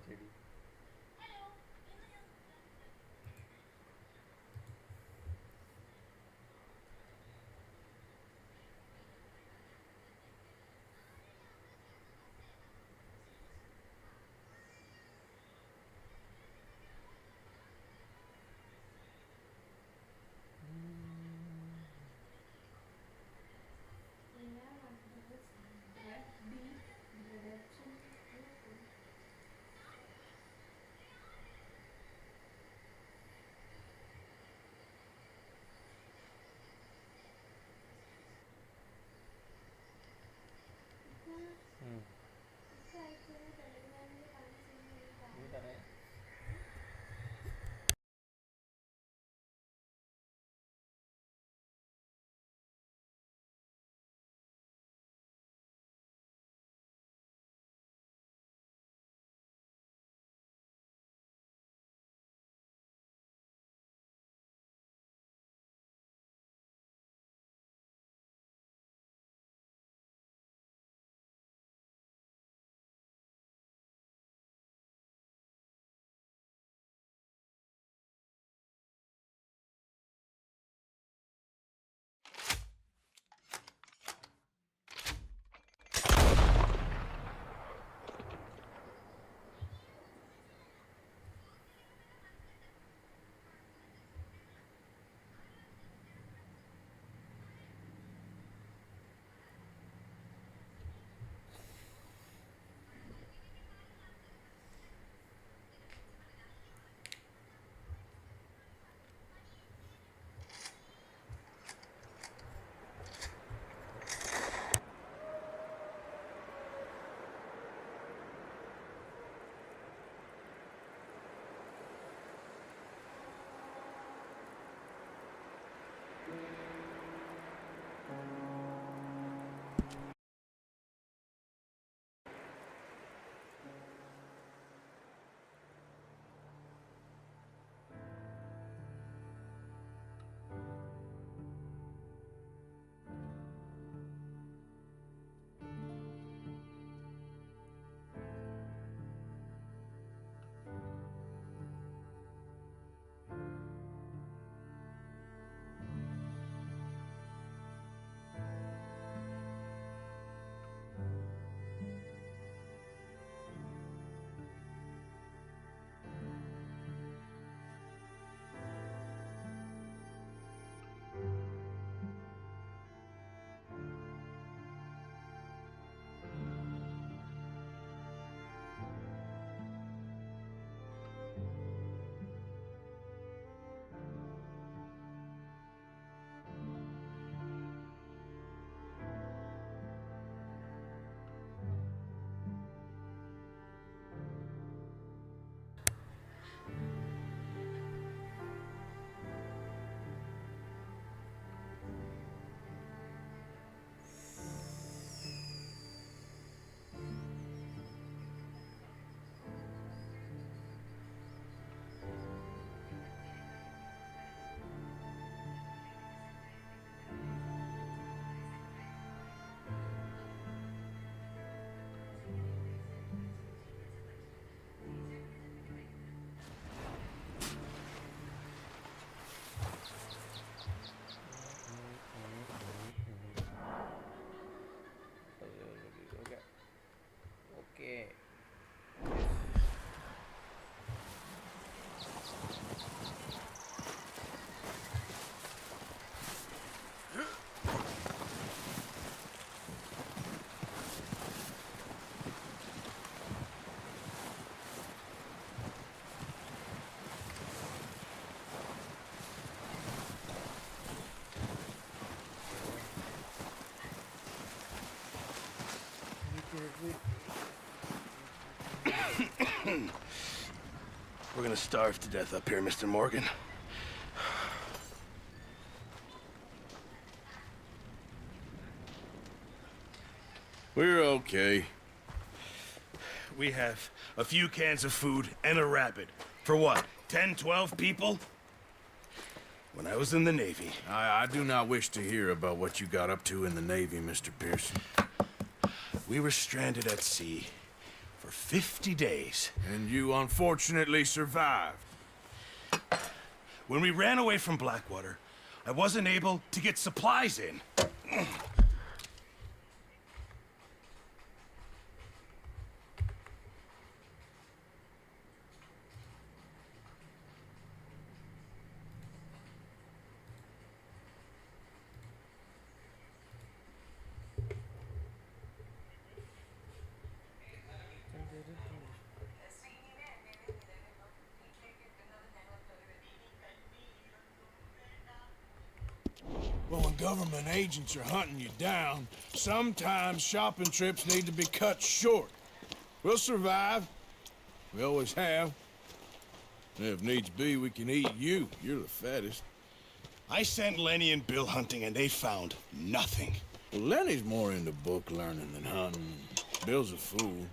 3D. Hmm. Ini tak naik. Oke. Oke. We're gonna starve to death up here, Mr. Morgan. We're okay. We have a few cans of food and a rabbit. For what, 10, 12 people? When I was in the Navy... I do not wish to hear about what you got up to in the Navy, Mr. Pearson. We were stranded at sea for for 50 days. And you unfortunately survived. When we ran away from Blackwater, I wasn't able to get supplies in. Well, when government agents are hunting you down, sometimes shopping trips need to be cut short. We'll survive. We always have. And if needs be, we can eat you. You're the fattest. I sent Lenny and Bill hunting and they found nothing. Well, Lenny's more into book learning than hunting. Bill's a fool.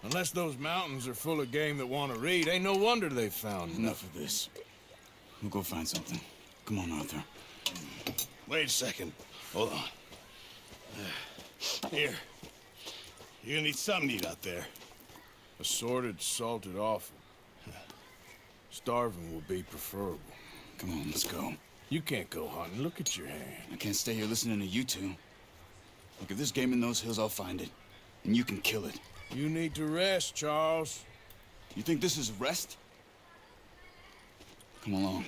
Unless those mountains are full of game that want to read, ain't no wonder they found Enough of this. We'll go find something. Come on, Arthur. Wait a second. Hold on. Here. You're gonna need something to eat out there. Assorted, salted offal. Starving will be preferable. Come on, let's go. You can't go hunting. Look at your hand. I can't stay here listening to you two. Look, if there's game in those hills, I'll find it. And you can kill it. You need to rest, Charles. You think this is rest? Come along.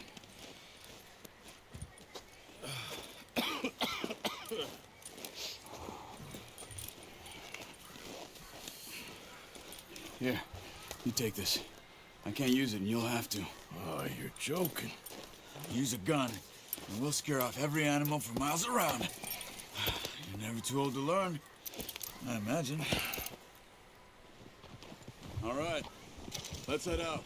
Here, you take this. I can't use it, and you'll have to. Oh, you're joking. Use a gun, and we'll scare off every animal for miles around. You're never too old to learn, I imagine. All right, let's head out.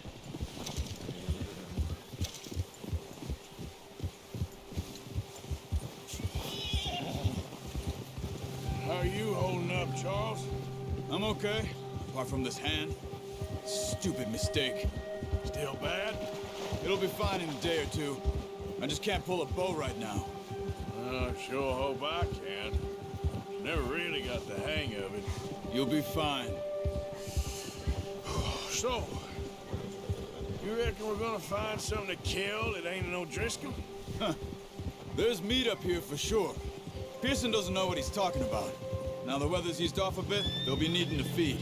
How are you holding up, Charles? I'm okay, apart from this hand. Stupid mistake. Still bad? It'll be fine in a day or two. I just can't pull a bow right now. I sure hope I can. Never really got the hang of it. You'll be fine. So, you reckon we're gonna find something to kill that ain't no Driscoll? There's meat up here for sure. Pearson doesn't know what he's talking about. Now the weather's eased off a bit, they'll be needing to feed.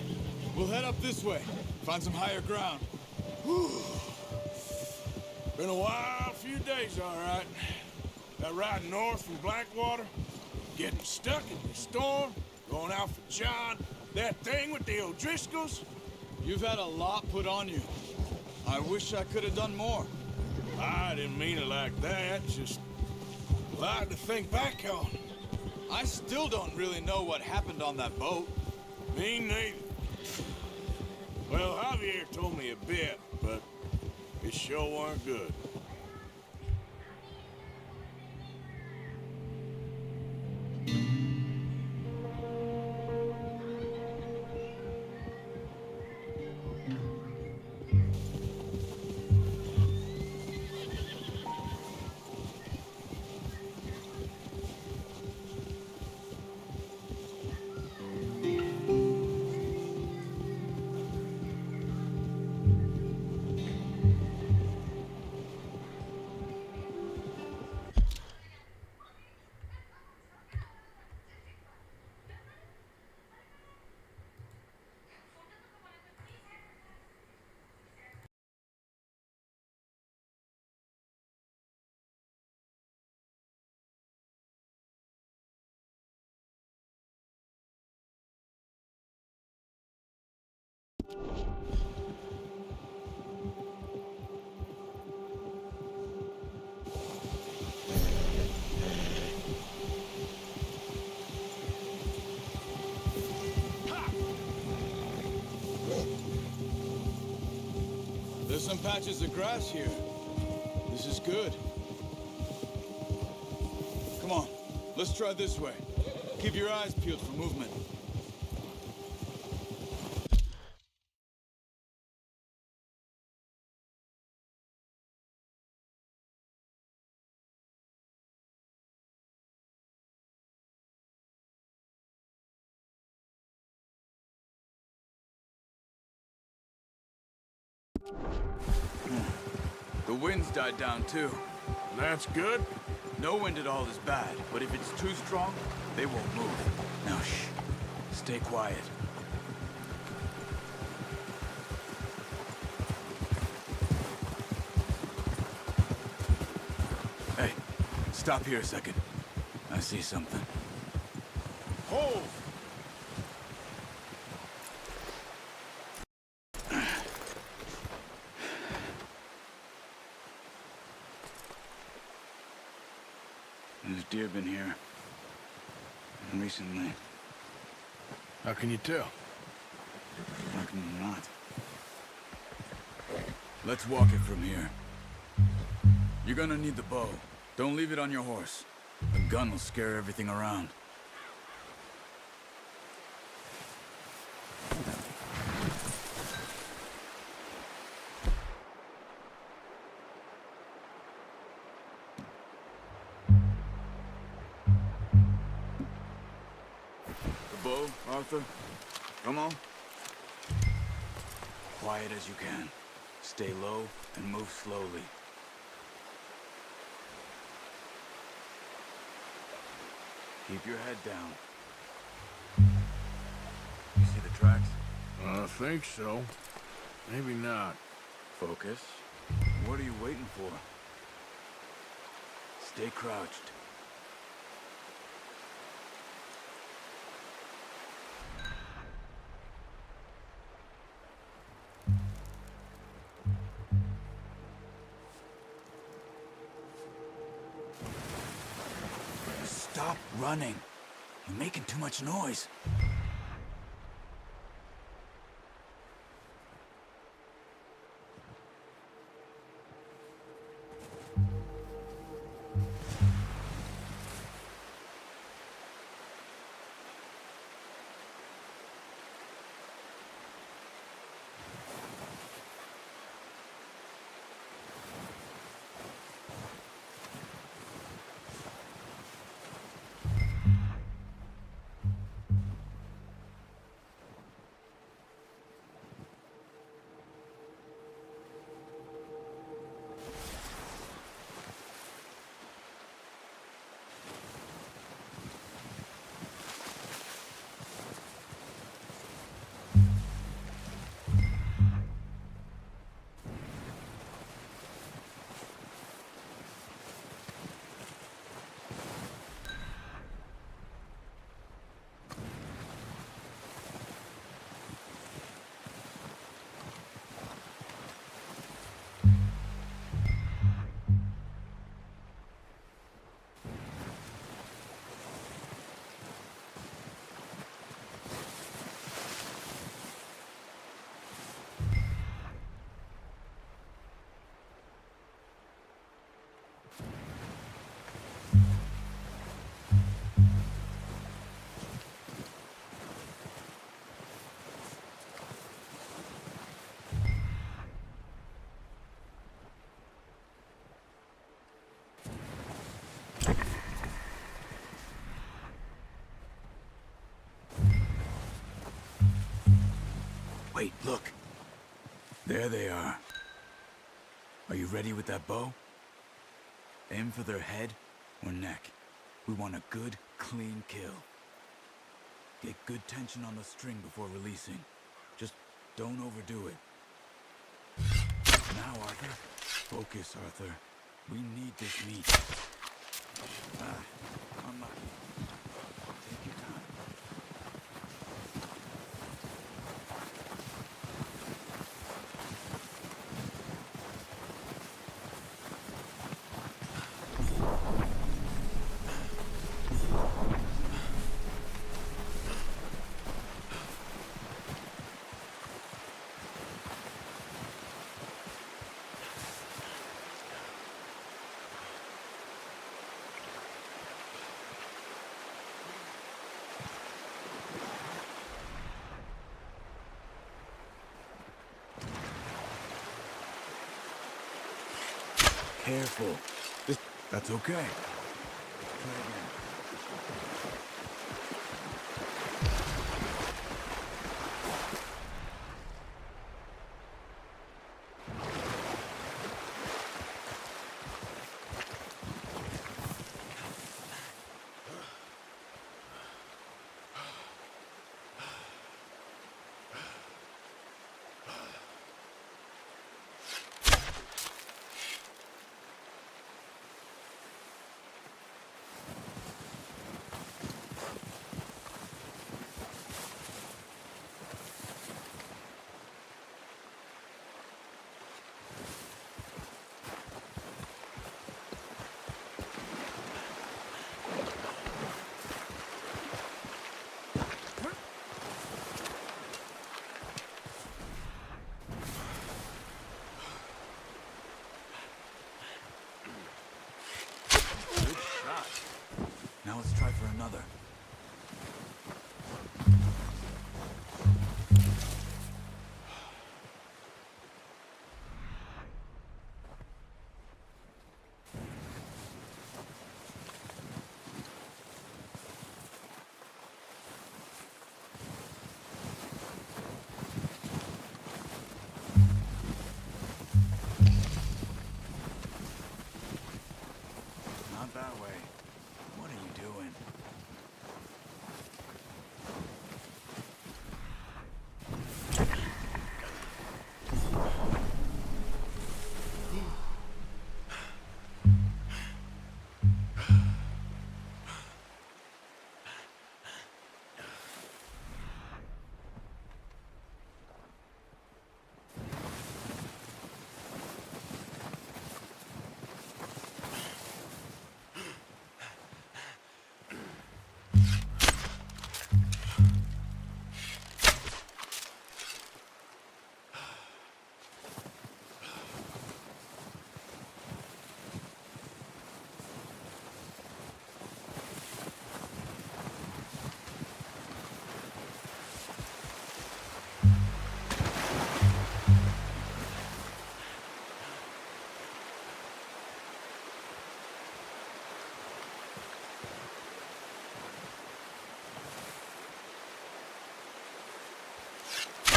We'll head up this way, find some higher ground. Been a wild few days, all right. That ride north from Blackwater, getting stuck in the storm, going out for John, that thing with the O'Driscolls. You've had a lot put on you. I wish I could have done more. I didn't mean it like that, just a lot to think back on. I still don't really know what happened on that boat. Me neither. Well, Javier told me a bit, but it sure weren't good. There's some patches of grass here. This is good. Come on, let's try this way. Keep your eyes peeled for movement. The wind's died down too. That's good. No wind at all is bad, but if it's too strong, they won't move. Now shh. Stay quiet. Hey, stop here a second. I see something. Hold! There's deer been here. Recently. How can you tell? How can you not? Let's walk it from here. You're gonna need the bow. Don't leave it on your horse. A gun will scare everything around. The bow, Arthur? Come on. Quiet as you can. Stay low and move slowly. Keep your head down. You see the tracks? I think so. Maybe not. Focus. What are you waiting for? Stay crouched. Stop running. You're making too much noise. Wait, look. There they are. Are you ready with that bow? Aim for their head or neck. We want a good, clean kill. Get good tension on the string before releasing. Just don't overdo it. Now, Arthur. Focus, Arthur. We need this meat. Unlucky. Take your time. Careful. That's okay. Try again. Now let's try for another. Not that way. What are you doing?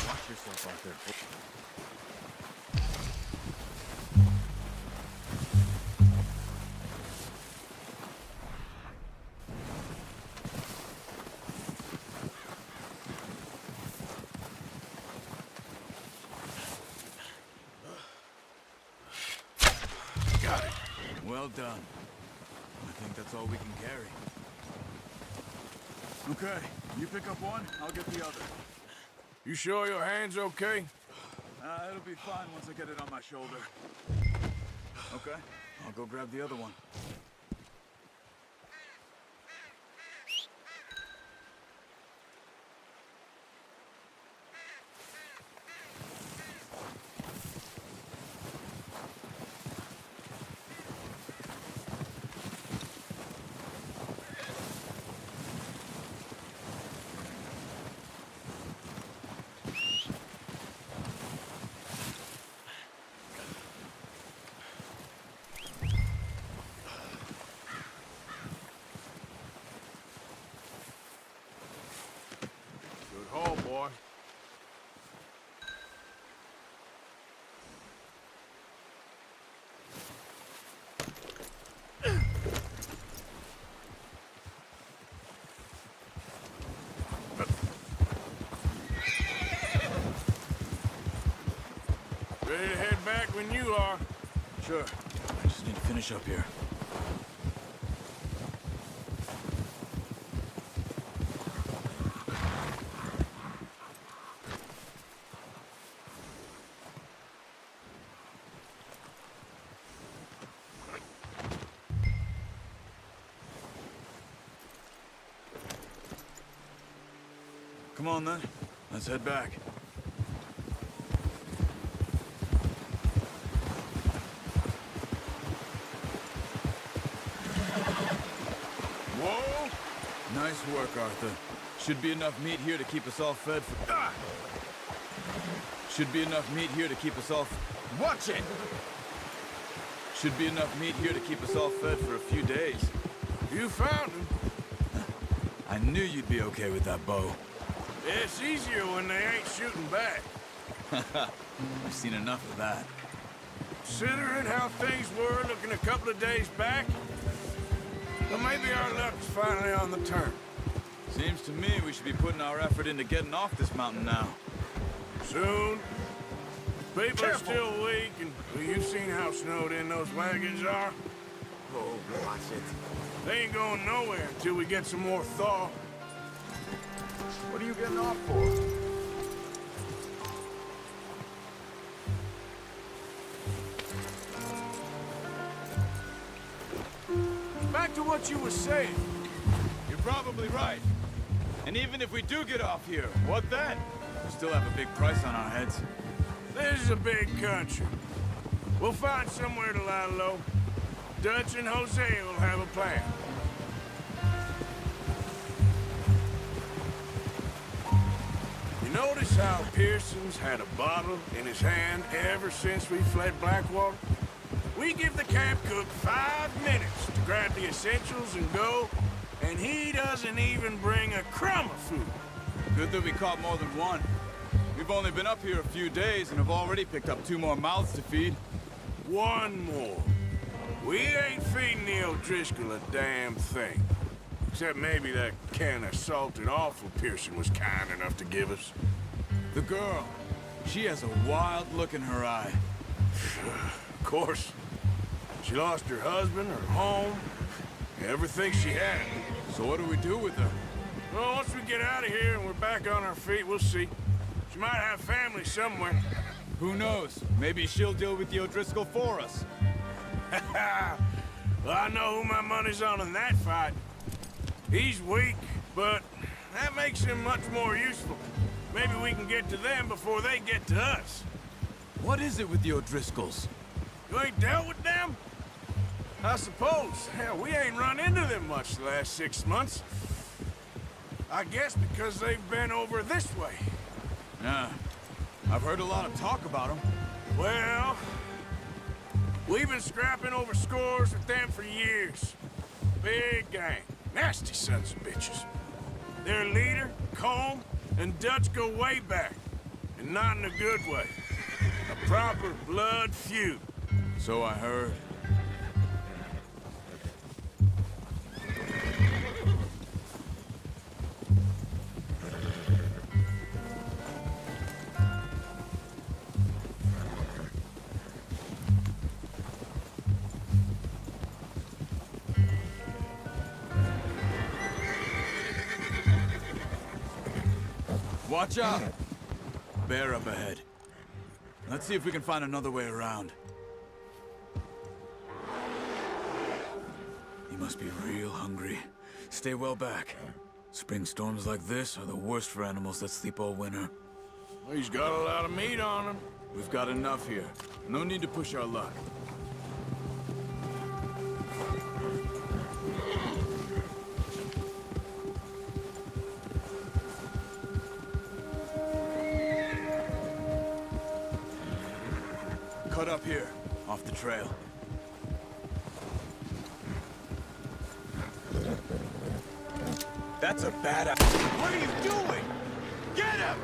Watch yourself out there. Got it. Well done. I think that's all we can carry. Okay, you pick up one, I'll get the other. You sure your hand's okay? It'll be fine once I get it on my shoulder. Okay, I'll go grab the other one. Good haul, boy. Ready to head back when you are. Sure. I just need to finish up here. Come on then. Let's head back. Whoa! Nice work, Arthur. Should be enough meat here to keep us all fed for... Ah! Should be enough meat here to keep us all... Watch it! Should be enough meat here to keep us all fed for a few days. You found him. I knew you'd be okay with that bow. It's easier when they ain't shooting back. I've seen enough of that. Considering how things were looking a couple of days back, well, maybe our luck's finally on the turn. Seems to me we should be putting our effort into getting off this mountain now. Soon. People Careful. are still weak, and well, you've seen how snowed in those wagons are. Oh, watch it. They ain't going nowhere until we get some more thaw. What are you getting off for? Back to what you were saying. You're probably right. And even if we do get off here, what then? We still have a big price on our heads. This is a big country. We'll find somewhere to lie low. Dutch and Hosea will have a plan. Notice how Pearson's had a bottle in his hand ever since we fled Blackwater? We give the camp cook 5 minutes to grab the essentials and go, and he doesn't even bring a crumb of food. Good that we caught more than one. We've only been up here a few days and have already picked up 2 more mouths to feed. One more. We ain't feeding the O'Driscoll a damn thing. Except maybe that can of salted offal Pearson was kind enough to give us. The girl, she has a wild look in her eye. Of course. She lost her husband, her home, everything she had. So what do we do with her? Well, once we get out of here and we're back on our feet, we'll see. She might have family somewhere. Who knows? Maybe she'll deal with the O'Driscoll for us. Well, I know who my money's on in that fight. He's weak, but that makes him much more useful. Maybe we can get to them before they get to us. What is it with the O'Driscolls? You ain't dealt with them? I suppose. Hell, we ain't run into them much the last 6 months. I guess because they've been over this way. Nah, I've heard a lot of talk about them. Well, we've been scrapping over scores with them for years. Big gang. Nasty sons of bitches. Their leader, Colm, and Dutch go way back. And not in a good way. A proper blood feud. So I heard. Watch out! Bear up ahead. Let's see if we can find another way around. He must be real hungry. Stay well back. Spring storms like this are the worst for animals that sleep all winter. Well, he's got a lot of meat on him. We've got enough here. No need to push our luck. Cut up here, off the trail. That's a bad... What are you doing? Get him!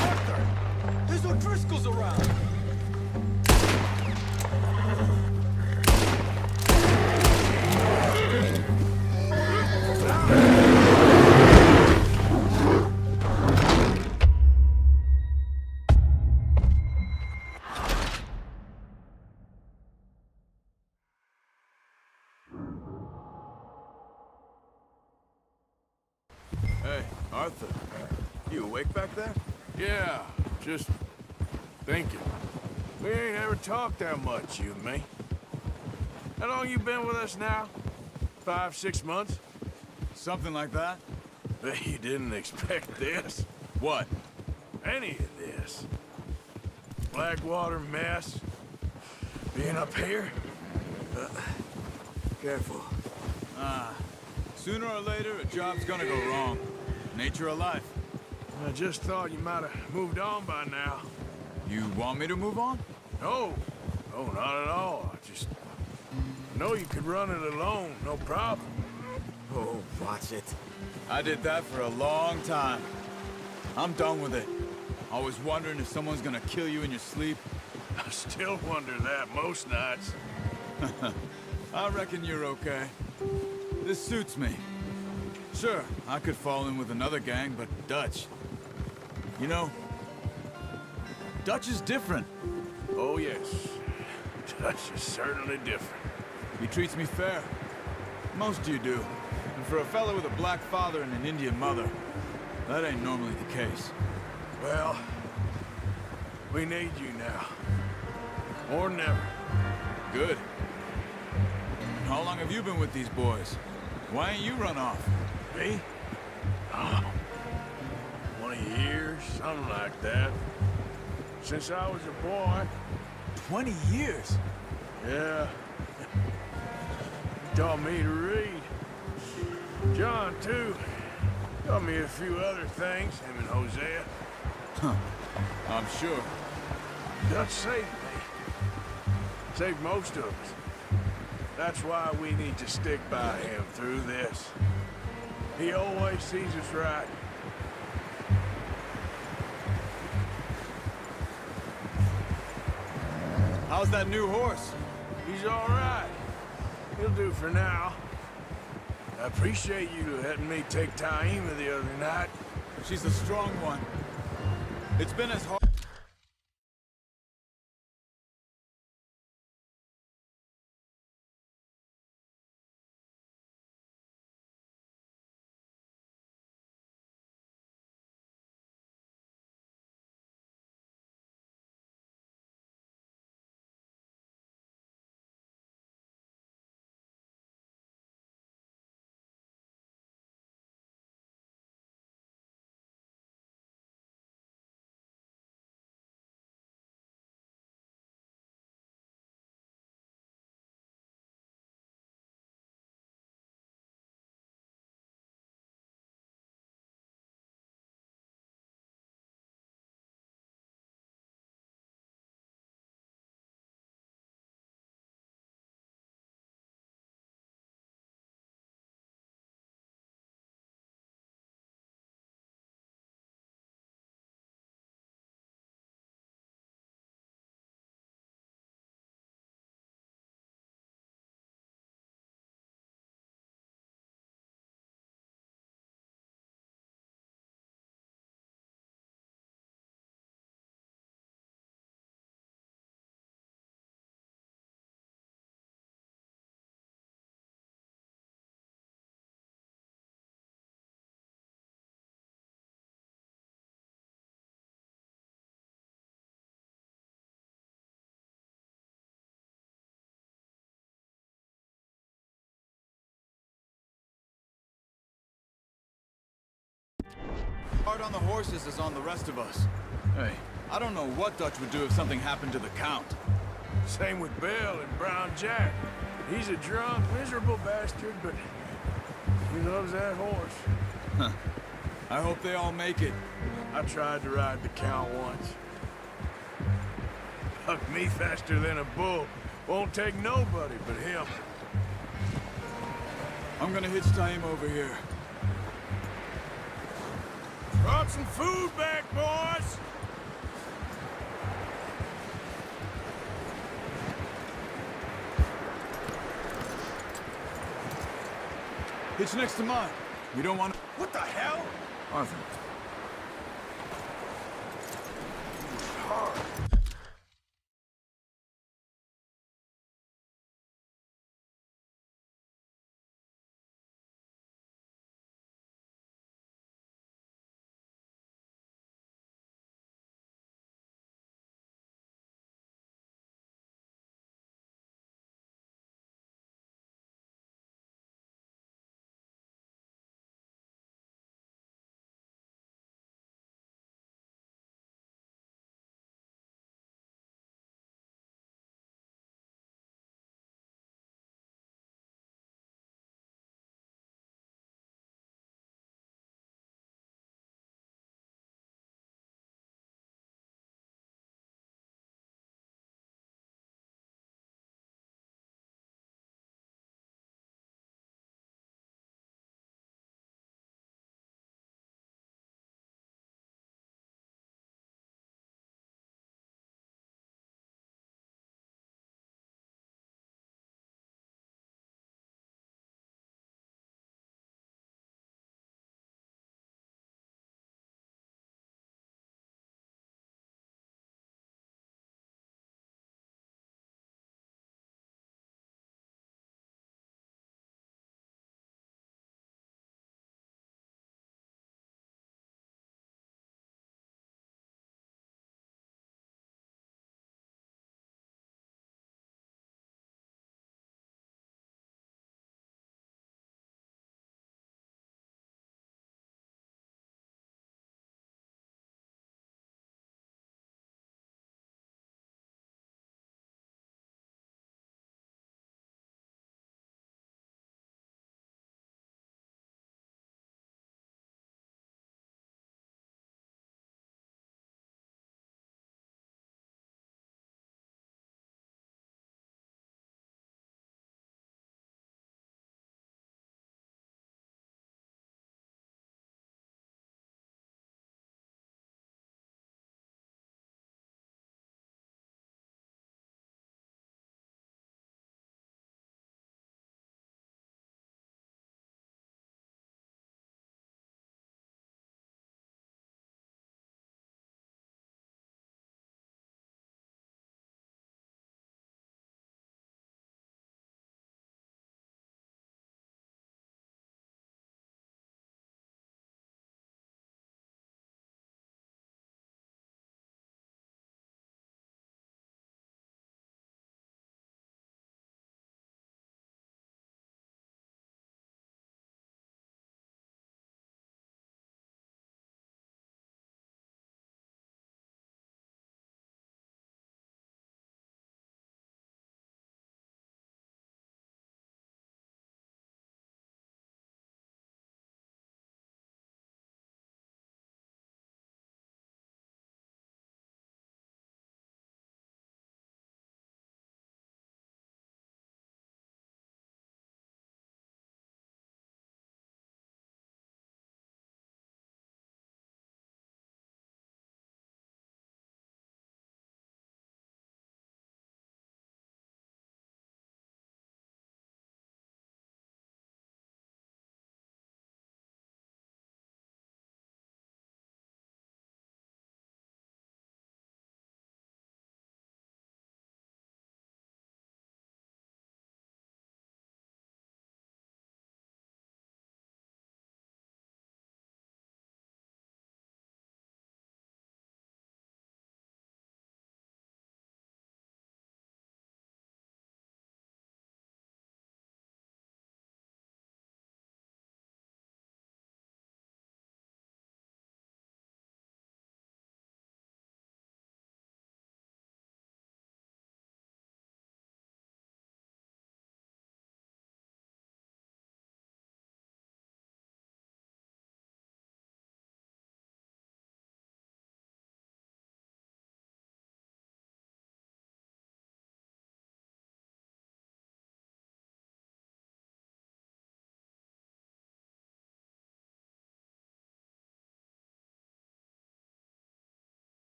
Arthur! There's O'Driscolls around! Hey, Arthur. You awake back there? Yeah, just thinking. We ain't ever talked that much, you and me. How long you been with us now? 5, 6 months? Something like that? Bet you didn't expect this. What? Any of this. Blackwater mess. Being up here. Careful. Sooner or later, a job's gonna go wrong. Nature of life. I just thought you might have moved on by now. You want me to move on? No. No, not at all. I just know you could run it alone, no problem. Oh, watch it. I did that for a long time. I'm done with it. Always wondering if someone's gonna kill you in your sleep. I still wonder that most nights. I reckon you're okay. This suits me. Sure, I could fall in with another gang, but Dutch... You know, Dutch is different. Oh, yes. Dutch is certainly different. He treats me fair. Most you do. And for a fella with a black father and an Indian mother, that ain't normally the case. Well, we need you now. More than ever. Good. And how long have you been with these boys? Why ain't you run off? Me? Oh, 20 years, something like that. Since I was a boy. 20 years? Yeah. You taught me to read. John, too. Taught me a few other things, him and Hosea. I'm sure. Dutch saved me. Saved most of us. That's why we need to stick by him through this. He always sees us right. How's that new horse? He's all right. He'll do for now. I appreciate you letting me take Taima the other night. She's a strong one. It's been as hard. Hard on the horses as on the rest of us. Hey, I don't know what Dutch would do if something happened to the Count. Same with Bill and Brown Jack. He's a drunk, miserable bastard, but he loves that horse. I hope they all make it. I tried to ride the Count once. Hucked me faster than a bull. Won't take nobody but him. I'm gonna hitch Taima over here. Brought some food back, boys! Hitch next to mine. We don't want to... What the hell? Arthur,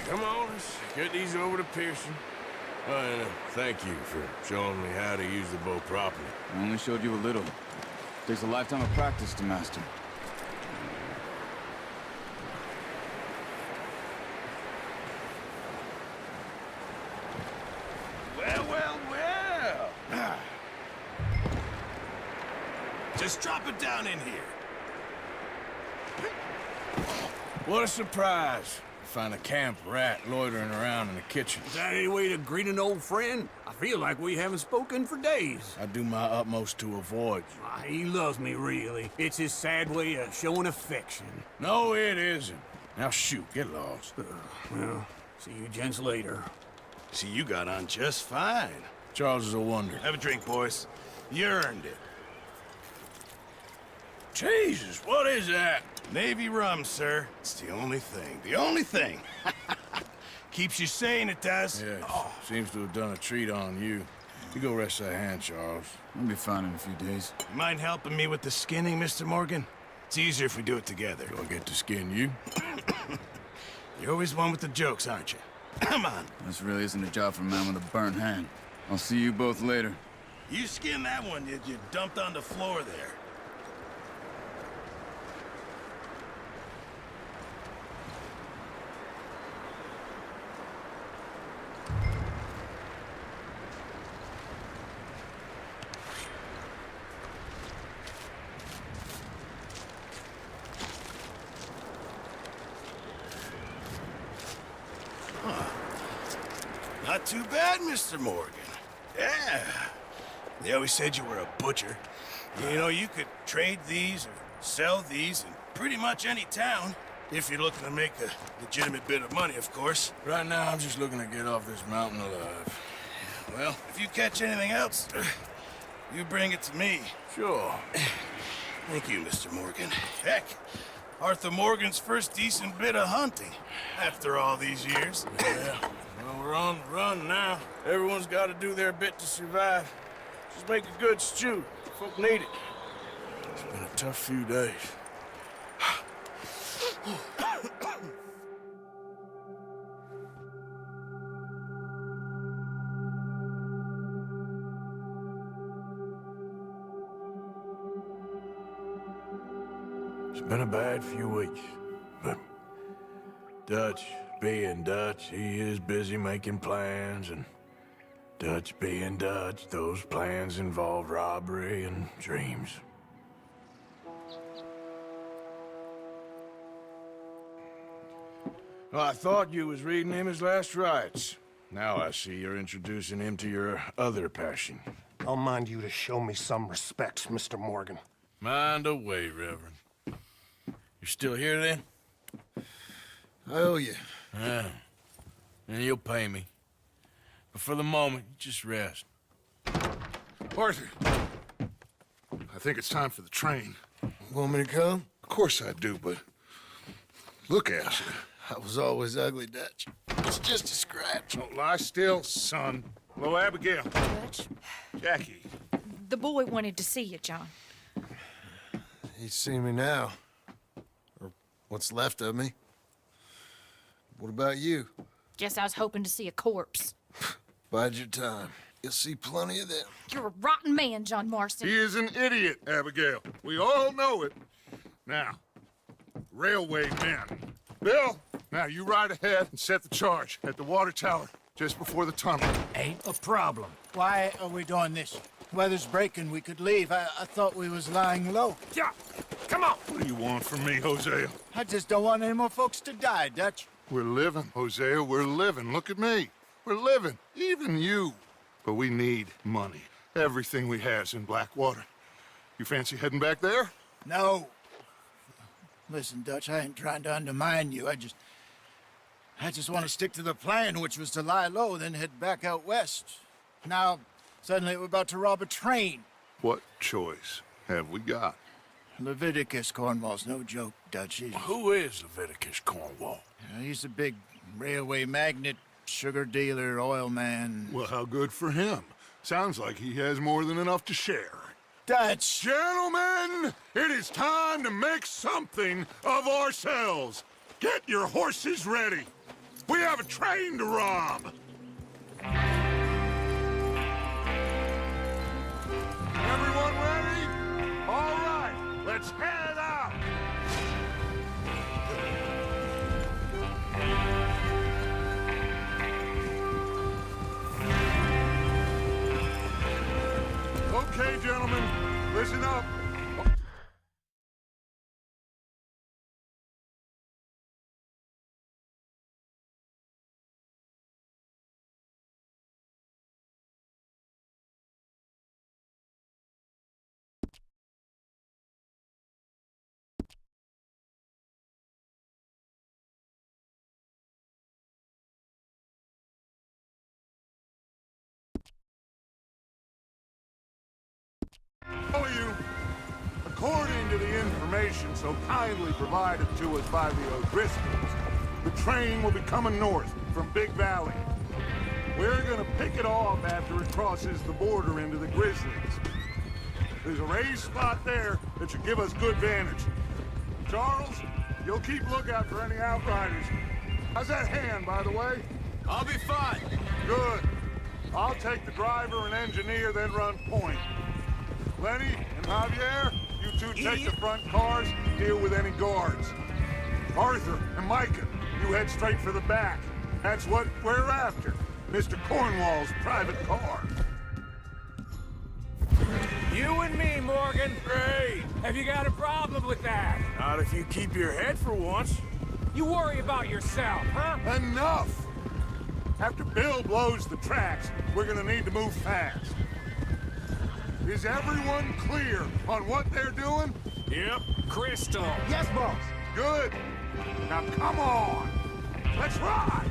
Come on, let's get these over to Pearson. And thank you for showing me how to use the bow properly. I only showed you a little. Takes a lifetime of practice to master. Well, well, well. Just drop it down in here. What a surprise. Find a camp rat loitering around in the kitchen. Is that any way to greet an old friend? I feel like we haven't spoken for days. I do my utmost to avoid you. He loves me, really. It's his sad way of showing affection. No, it isn't. Now shoot, get lost. Well, see you gents later. See, you got on just fine. Charles is a wonder. Have a drink, boys. You earned it. Jesus, what is that? Navy rum, sir. It's the only thing. The only thing. Keeps you sane, it does. Yes, seems to have done a treat on you. You go rest that hand, Charles. I'll be fine in a few days. You mind helping me with the skinning, Mr. Morgan? It's easier if we do it together. Do I get to skin you? You're always one with the jokes, aren't you? Come on. This really isn't a job for a man with a burnt hand. I'll see you both later. You skinned that one you dumped on the floor there. Not too bad, Mr. Morgan. Yeah. They always said you were a butcher. You know, you could trade these or sell these in pretty much any town. If you're looking to make a legitimate bit of money, of course. Right now, I'm just looking to get off this mountain alive. Well, if you catch anything else, you bring it to me. Sure. Thank you, Mr. Morgan. Heck, Arthur Morgan's first decent bit of hunting after all these years. Yeah. Well, we're on the run now. Everyone's got to do their bit to survive. Just make a good stew. Folk need it. It's been a tough few days. It's been a bad few weeks, but Dutch being Dutch, he is busy making plans, and Dutch being Dutch, those plans involve robbery and dreams. Well, I thought you was reading him his last rites. Now I see you're introducing him to your other passion. I'll mind you to show me some respect, Mr. Morgan. Mind away, Reverend. You're still here, then? I owe you. Yeah. And you'll pay me. But for the moment, just rest. Arthur, I think it's time for the train. Want me to come? Of course I do, but look at you. I was always ugly, Dutch. It's just a scratch. Don't lie still, son. Hello, Abigail. Dutch, Jackie. the boy wanted to see you, John. He's seen me now. Or what's left of me. What about you? Guess I was hoping to see a corpse. Bide your time. You'll see plenty of them. You're a rotten man, John Marston. He is an idiot, Abigail. We all know it. Now, railway men. Bill, now you ride ahead and set the charge at the water tower just before the tunnel. Ain't a problem. Why are we doing this? Weather's breaking. We could leave. I thought we was lying low. Yeah, come on. What do you want from me, Hosea? I just don't want any more folks to die, Dutch. We're living, Hosea. We're living. Look at me. We're living. Even you. But we need money. Everything we has in Blackwater. You fancy heading back there? No. Listen, Dutch, I ain't trying to undermine you. I just want to stick to the plan, which was to lie low, then head back out west. Now, suddenly we're about to rob a train. What choice have we got? Leviticus Cornwall's no joke, Dutch. Who is Leviticus Cornwall? He's a big railway magnate, sugar dealer, oil man. Well, how good for him. Sounds like he has more than enough to share. Dutch! Gentlemen, it is time to make something of ourselves. Get your horses ready. We have a train to rob! Everyone ready? All right, let's head out! Okay, gentlemen, listen up. Tell you, according to the information so kindly provided to us by the O'Driscolls, the train will be coming north from Big Valley. We're gonna pick it off after it crosses the border into the Grizzlies. There's a raised spot there that should give us good vantage. Charles, you'll keep lookout for any outriders. How's that hand, by the way? I'll be fine. Good. I'll take the driver and engineer, then run point. Lenny and Javier, you two take the front cars, deal with any guards. Arthur and Micah, you head straight for the back. That's what we're after. Mr. Cornwall's private car. You and me, Morgan. Great. Have you got a problem with that? Not if you keep your head for once. You worry about yourself, huh? Enough! After Bill blows the tracks, we're gonna need to move fast. Is everyone clear on what they're doing? Yep. Crystal. Yes, boss. Good. Now come on. Let's ride.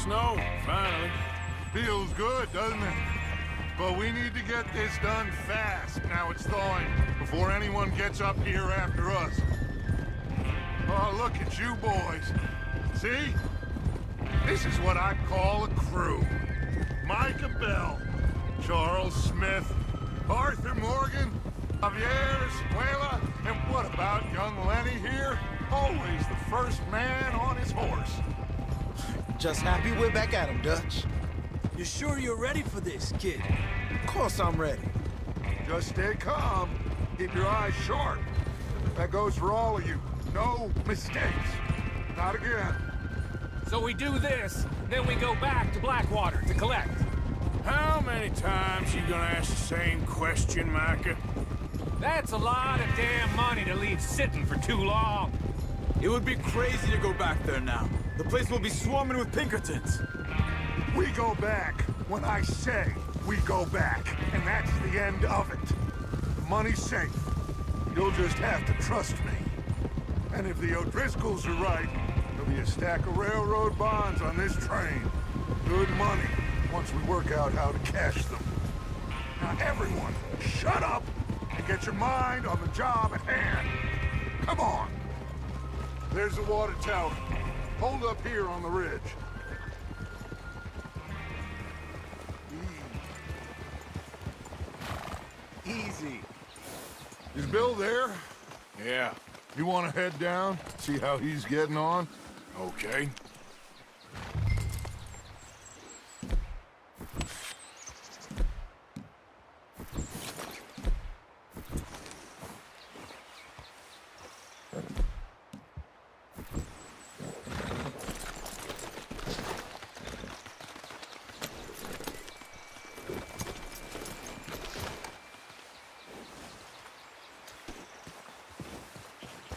Snow, finally. Feels good, doesn't it? But we need to get this done fast. Now it's thawing, before anyone gets up here after us. Oh, look at you boys. See? This is what I call a crew. Micah Bell, Charles Smith, Arthur Morgan, Javier Escuela, and what about young Lenny here? Always the first man on his horse. Just happy we're back at him, Dutch. You sure you're ready for this, kid? Of course I'm ready. Just stay calm. Keep your eyes sharp. That goes for all of you. No mistakes. Not again. So we do this, then we go back to Blackwater to collect. How many times you gonna ask the same question, Micah? That's a lot of damn money to leave sitting for too long. It would be crazy to go back there now. The place will be swarming with Pinkertons. We go back when I say we go back, and that's the end of it. The money's safe. You'll just have to trust me. And if the O'Driscolls are right, there'll be a stack of railroad bonds on this train. Good money, once we work out how to cash them. Now everyone, shut up and get your mind on the job at hand. Come on. There's the water tower. Hold up here on the ridge. Easy. Is Bill there? Yeah. You want to head down, see how he's getting on? Okay.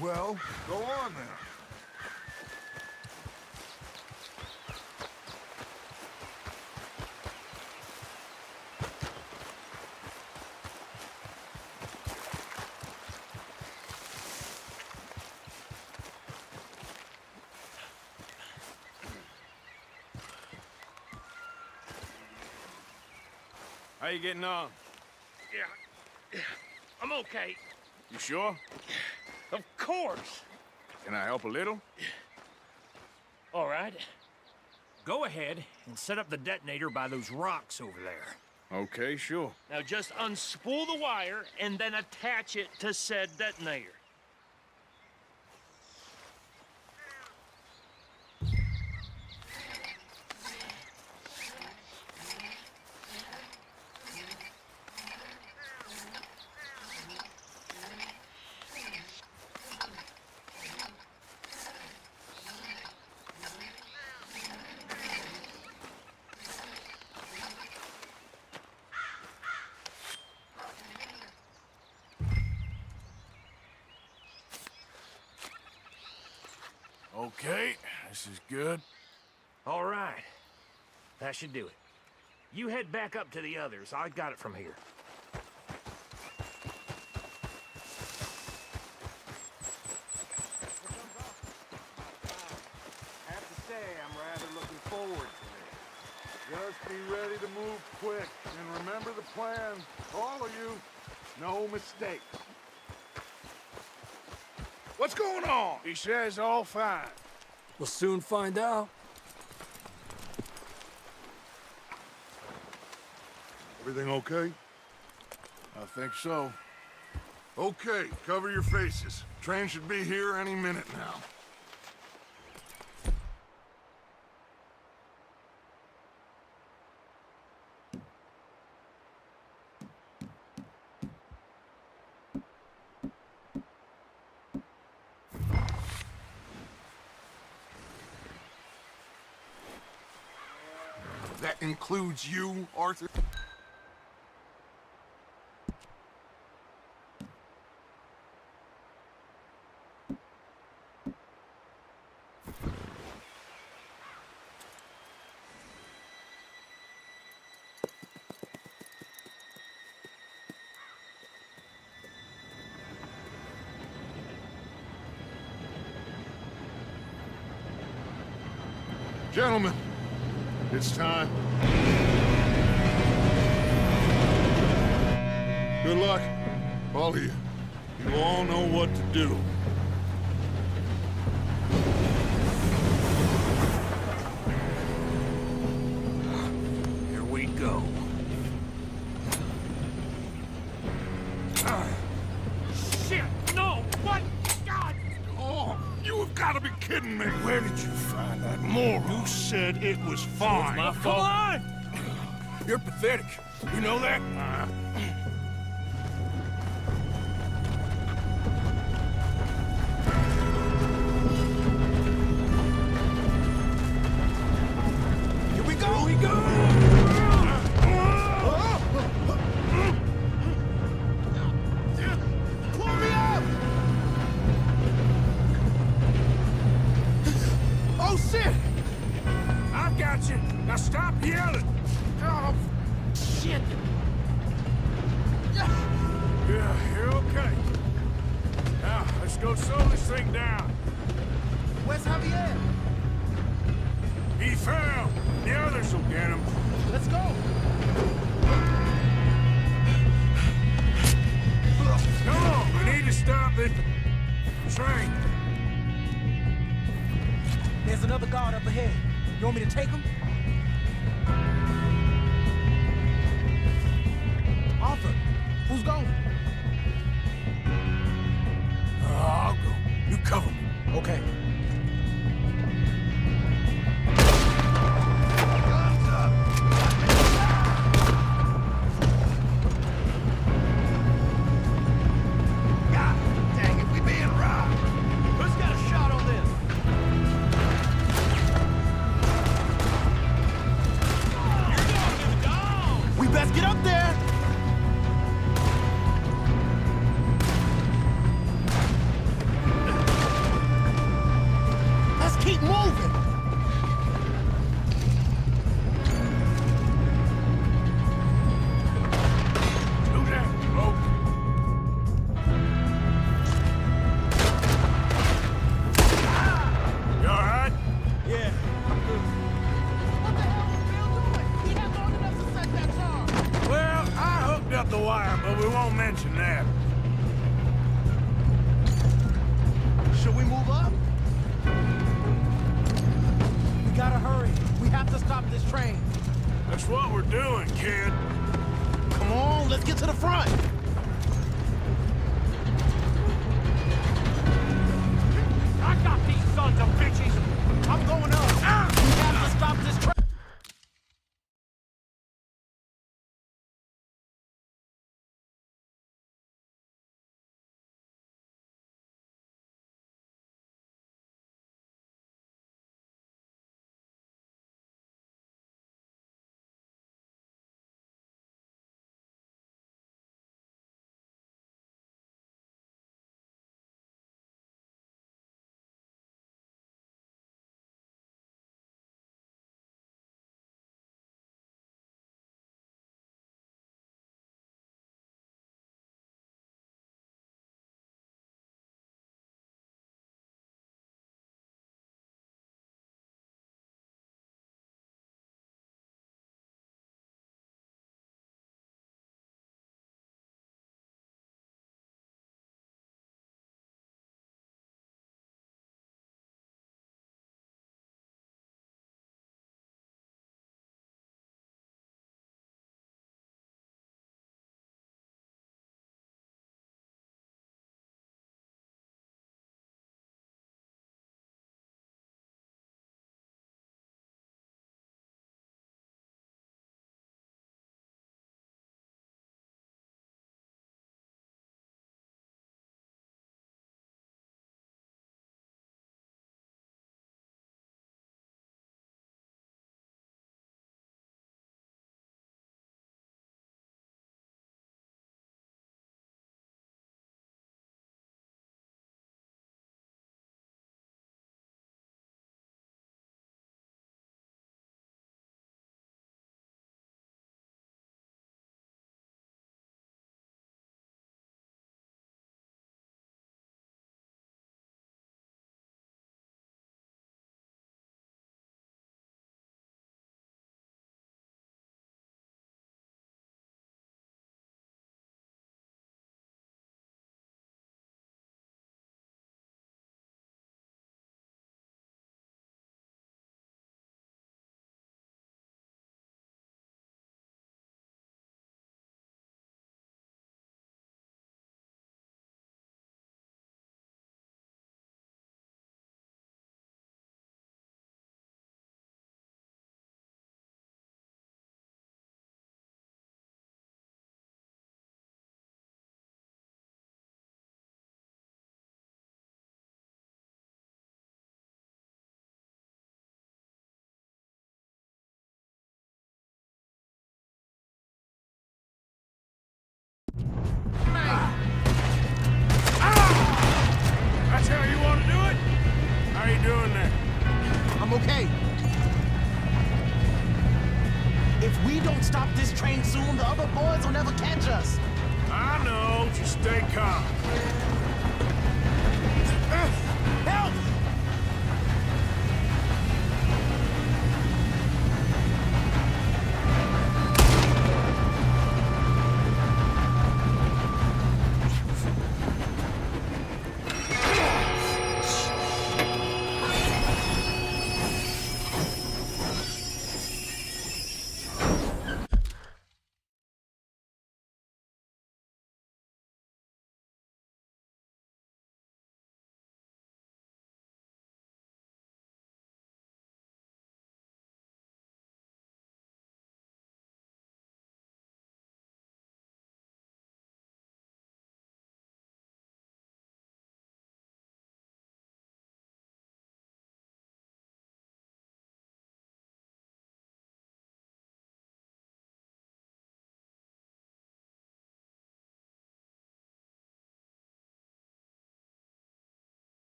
Well, go on then. How you getting on? Yeah, I'm okay. You sure? Of course. Can I help a little? All right. Go ahead and set up the detonator by those rocks over there. Okay, sure. Now just unspool the wire and then attach it to said detonator. Okay, this is good. All right. That should do it. You head back up to the others. I got it from here. I have to say, I'm rather looking forward to this. Just be ready to move quick, and remember the plan. All of you, no mistakes. What's going on? He says all fine. We'll soon find out. Everything okay? I think so. Okay, cover your faces. Train should be here any minute now. That includes you, Arthur? Gentlemen, it's time. Good luck, all of you. You all know what to do. Here we go. Shit! No! What? God! Oh, you have got to be kidding me. Where did you find that moron? You said it was fine. My fault. Come on! You're pathetic. You know that? Here we go! Here we go! Pull me up! Oh, shit! I've got you. Now stop yelling. Oh, shit! Yeah, you're okay. Now, let's go slow this thing down. Where's Javier? He fell. The others will get him. Let's go! Come on, we need to stop this train. There's another guard up ahead. You want me to take him? Arthur, who's going? I'll go. You cover me. Okay. Dang it, we being robbed! Who's got a shot on this? wire, but we won't mention that. Should we move up? We gotta hurry. We have to stop this train. That's what we're doing, kid. Come on, let's get to the front. I got these sons of bitches! I'm going up. We have to stop this train. That's how you want to do it? How you doing there? I'm okay. If we don't stop this train soon, the other boys will never catch us. I know. Just stay calm. Help!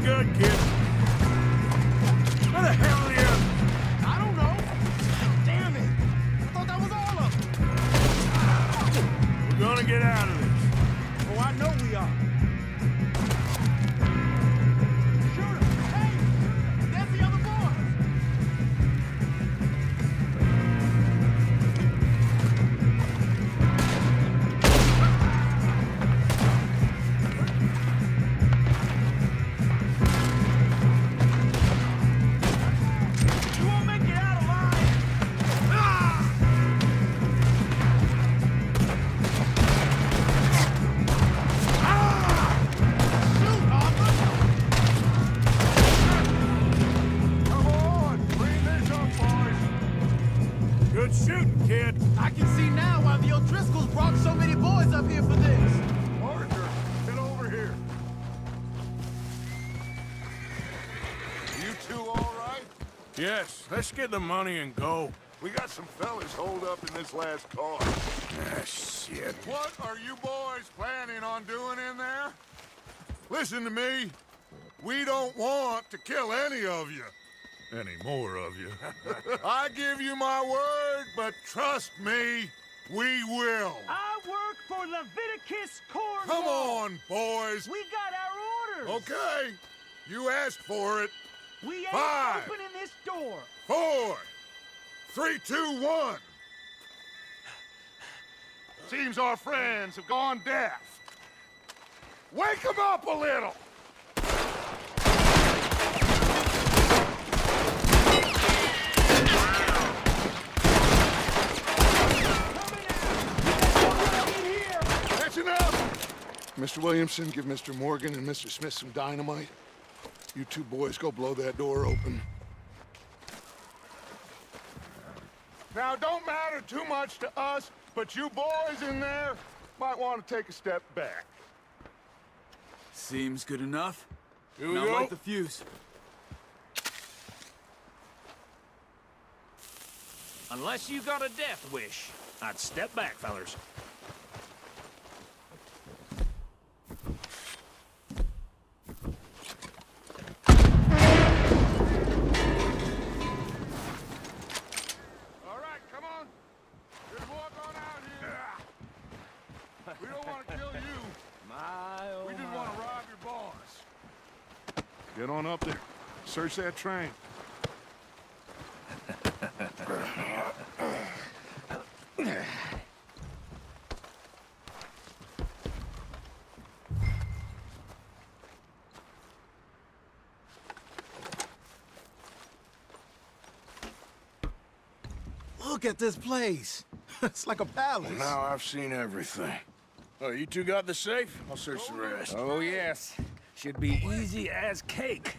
doing good, kid. Where the hell are the others? I don't know. Damn it. I thought that was all of them. We're gonna get out of this. Oh, I know we are. Shoot 'em. Hey, there's the other boys. You won't make it out alive. Shoot, Arthur. Come on, clean this up, boys. Good shooting, kid. I can see now why the O'Driscolls brought so many boys up here for this. Arthur, get over here. You two all right? Yes, let's get the money and go. We got some fellas holed up in this last car. Ah, shit. What are you boys planning on doing in there? Listen to me. We don't want to kill any of you. Any more of you. I give you my word, but trust me, we will. I work for Leviticus Cornwall. Come on, boys. We got our orders. Okay. You asked for it. We ain't 5, opening this door. 4, 3, 2, 1. Seems our friends have gone deaf. Wake them up a little. That's enough. Mr. Williamson, give Mr. Morgan and Mr. Smith some dynamite. You two boys go blow that door open. Now, don't matter too much to us, but you boys in there might want to take a step back. Seems good enough. Here we Now go. light the fuse. Unless you got a death wish, I'd step back, fellers. All right, come on. Just walk on out here. We don't want to kill you. We just want to rob your boss. Get on up there. Search that train. Look at this place. It's like a palace. Now I've seen everything. Oh, you two got the safe? I'll search the rest. Oh, yes. Should be easy as cake.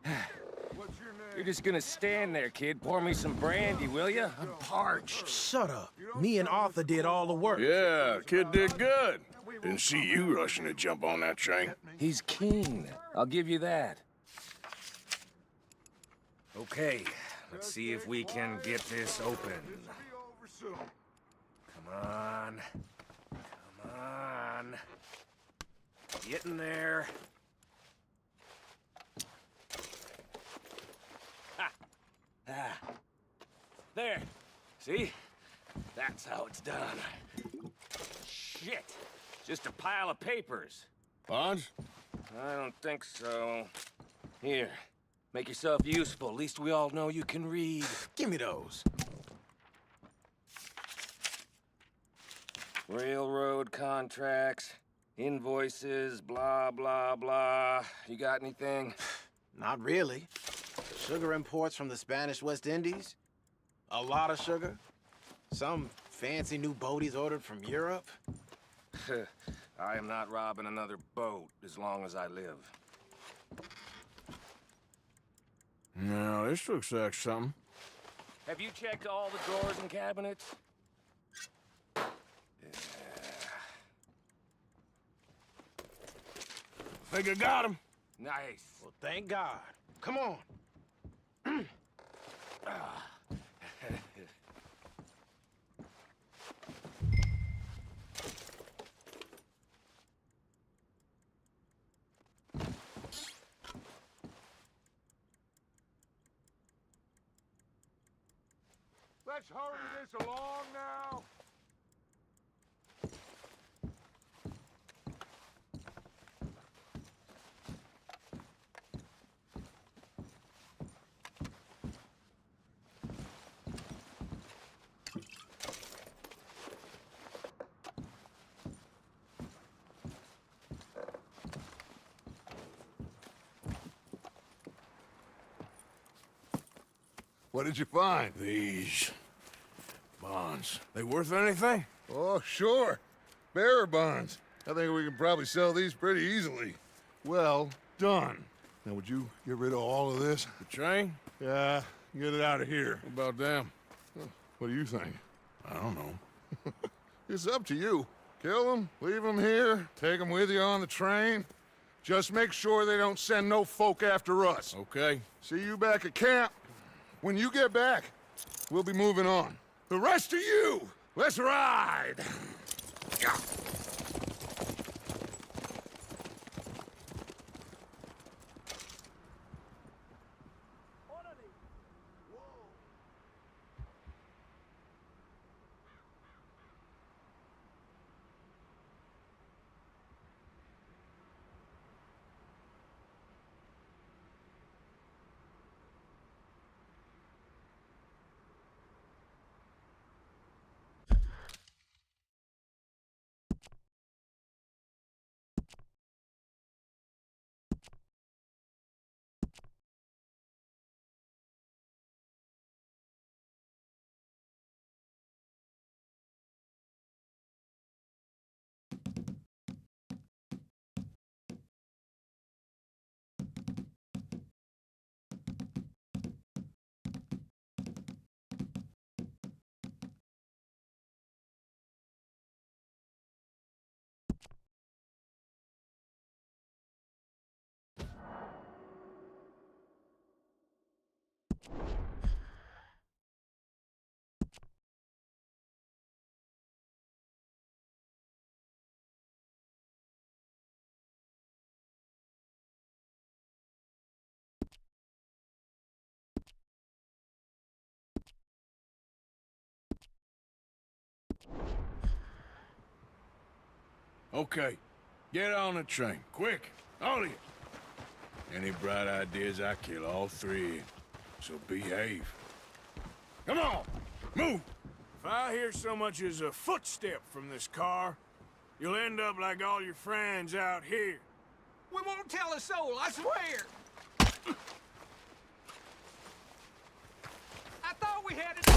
What's your name? You're just gonna stand there, kid. Pour me some brandy, will ya? I'm parched. Shut up. Me and Arthur did all the work. Yeah, kid did good. Didn't see you rushing to jump on that train. He's keen. I'll give you that. Okay, let's see if we can get this open. Be over soon. Come on. Come on. Get in there. Ha! Ah. There. See? That's how it's done. Shit. Just a pile of papers. Bonds? I don't think so. Here. Make yourself useful. At least we all know you can read. Give me those. Railroad contracts, invoices, blah, blah, blah. You got anything? Not really. Sugar imports from the Spanish West Indies. A lot of sugar. Some fancy new boat he's ordered from Europe. I am not robbing another boat as long as I live. No, this looks like something. Have you checked all the drawers and cabinets? Think I got him. Nice. Well, thank God. Come on. Let's hurry this along now. What did you find? These bonds. They worth anything? Oh, sure. Bearer bonds. I think we can probably sell these pretty easily. Well done. Now, would you get rid of all of this? The train? Yeah, get it out of here. What about them? What do you think? I don't know. It's up to you. Kill them, leave them here, take them with you on the train. Just make sure they don't send no folk after us. Okay. See you back at camp. When you get back, we'll be moving on. The rest of you, let's ride! Okay. Get on the train. Quick. All of you. Any bright ideas, I kill all three. So behave. Come on! Move! If I hear so much as a footstep from this car, you'll end up like all your friends out here. We won't tell a soul, I swear. I thought we had it.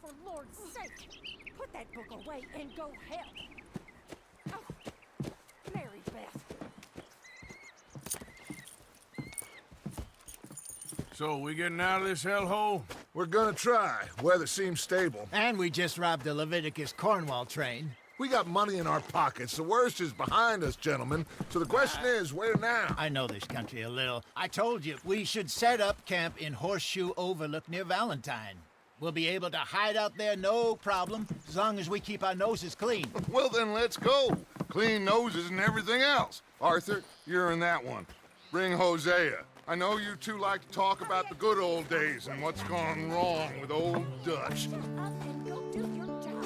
for Lord's sake! Put that book away and go help! Oh, Mary Beth. So, we getting out of this hellhole? We're gonna try. Weather seems stable. And we just robbed the Leviticus Cornwall train. We got money in our pockets. The worst is behind us, gentlemen. So the question is, where now? I know this country a little. I told you, we should set up camp in Horseshoe Overlook near Valentine. We'll be able to hide out there, no problem, as long as we keep our noses clean. Well, then let's go. Clean noses and everything else. Arthur, you're in that one. Bring Hosea. I know you two like to talk about the good old days and what's gone wrong with old Dutch. Shut up and go do your job.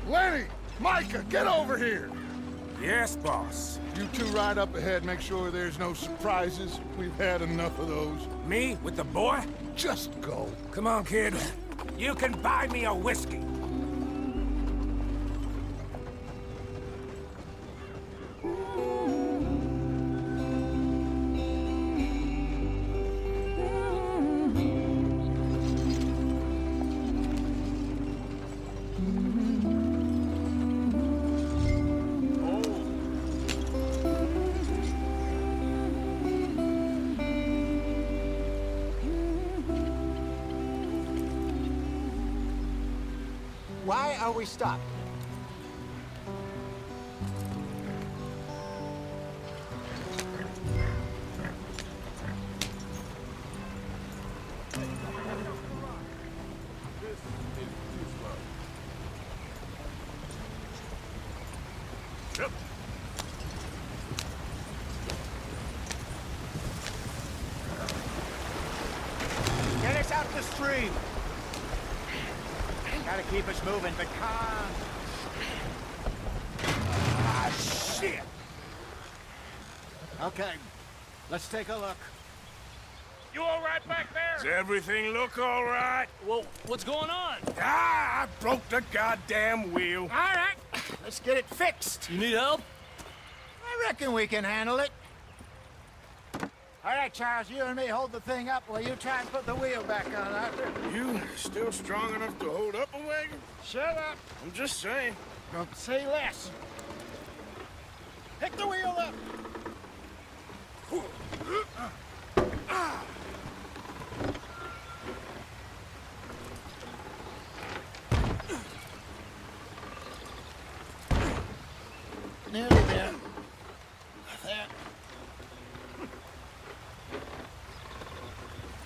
Lenny! Micah, get over here! Yes, boss. You two ride up ahead, make sure there's no surprises. We've had enough of those. Me with the boy? Just go. Come on, kid. You can buy me a whiskey. Why are we stopped? Get us out the stream! Gotta keep us moving, but calm. Ah, shit! Okay, let's take a look. You all right back there? Does everything look all right? Well, what's going on? Ah, I broke the goddamn wheel. All right, let's get it fixed. You need help? I reckon we can handle it. All right, Charles, you and me hold the thing up while you try and put the wheel back on, Arthur. You still strong enough to hold up a wagon? Shut up. I'm just saying. Don't say less. Pick the wheel up. Nearly there. There.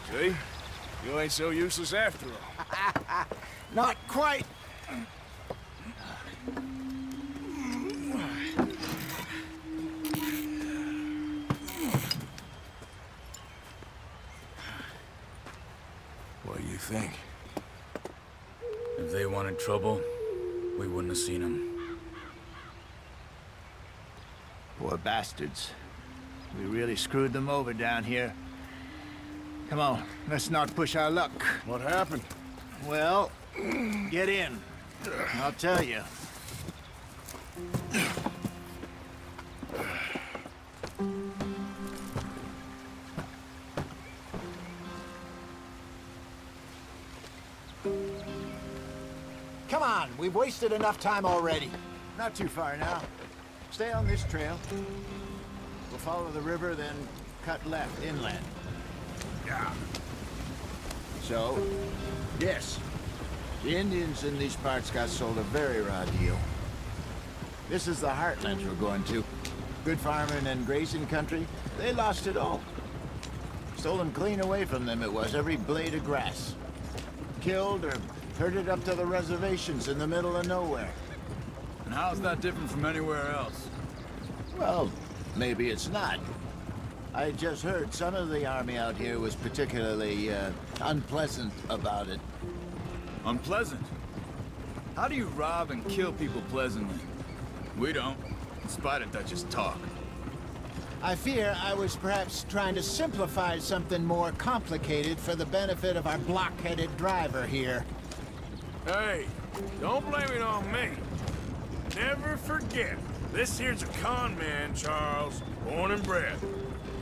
See? You ain't so useless after all. Not quite. What do you think? If they wanted trouble, we wouldn't have seen them. Poor bastards. We really screwed them over down here. Come on, let's not push our luck. What happened? Well, get in. I'll tell you. Come on, we've wasted enough time already. Not too far now. Stay on this trail. We'll follow the river, then cut left inland. Yeah. So, yes, the Indians in these parts got sold a very raw deal. This is the heartlands we're going to. Good farming and grazing country, they lost it all. Stolen clean away from them it was, every blade of grass. Killed or herded up to the reservations in the middle of nowhere. And how's that different from anywhere else? Well, maybe it's not. I just heard some of the army out here was particularly, unpleasant about it. Unpleasant? How do you rob and kill people pleasantly? We don't, in spite of Dutch's talk. I fear I was perhaps trying to simplify something more complicated for the benefit of our block-headed driver here. Hey, don't blame it on me. Never forget, this here's a con man, Charles, born and bred.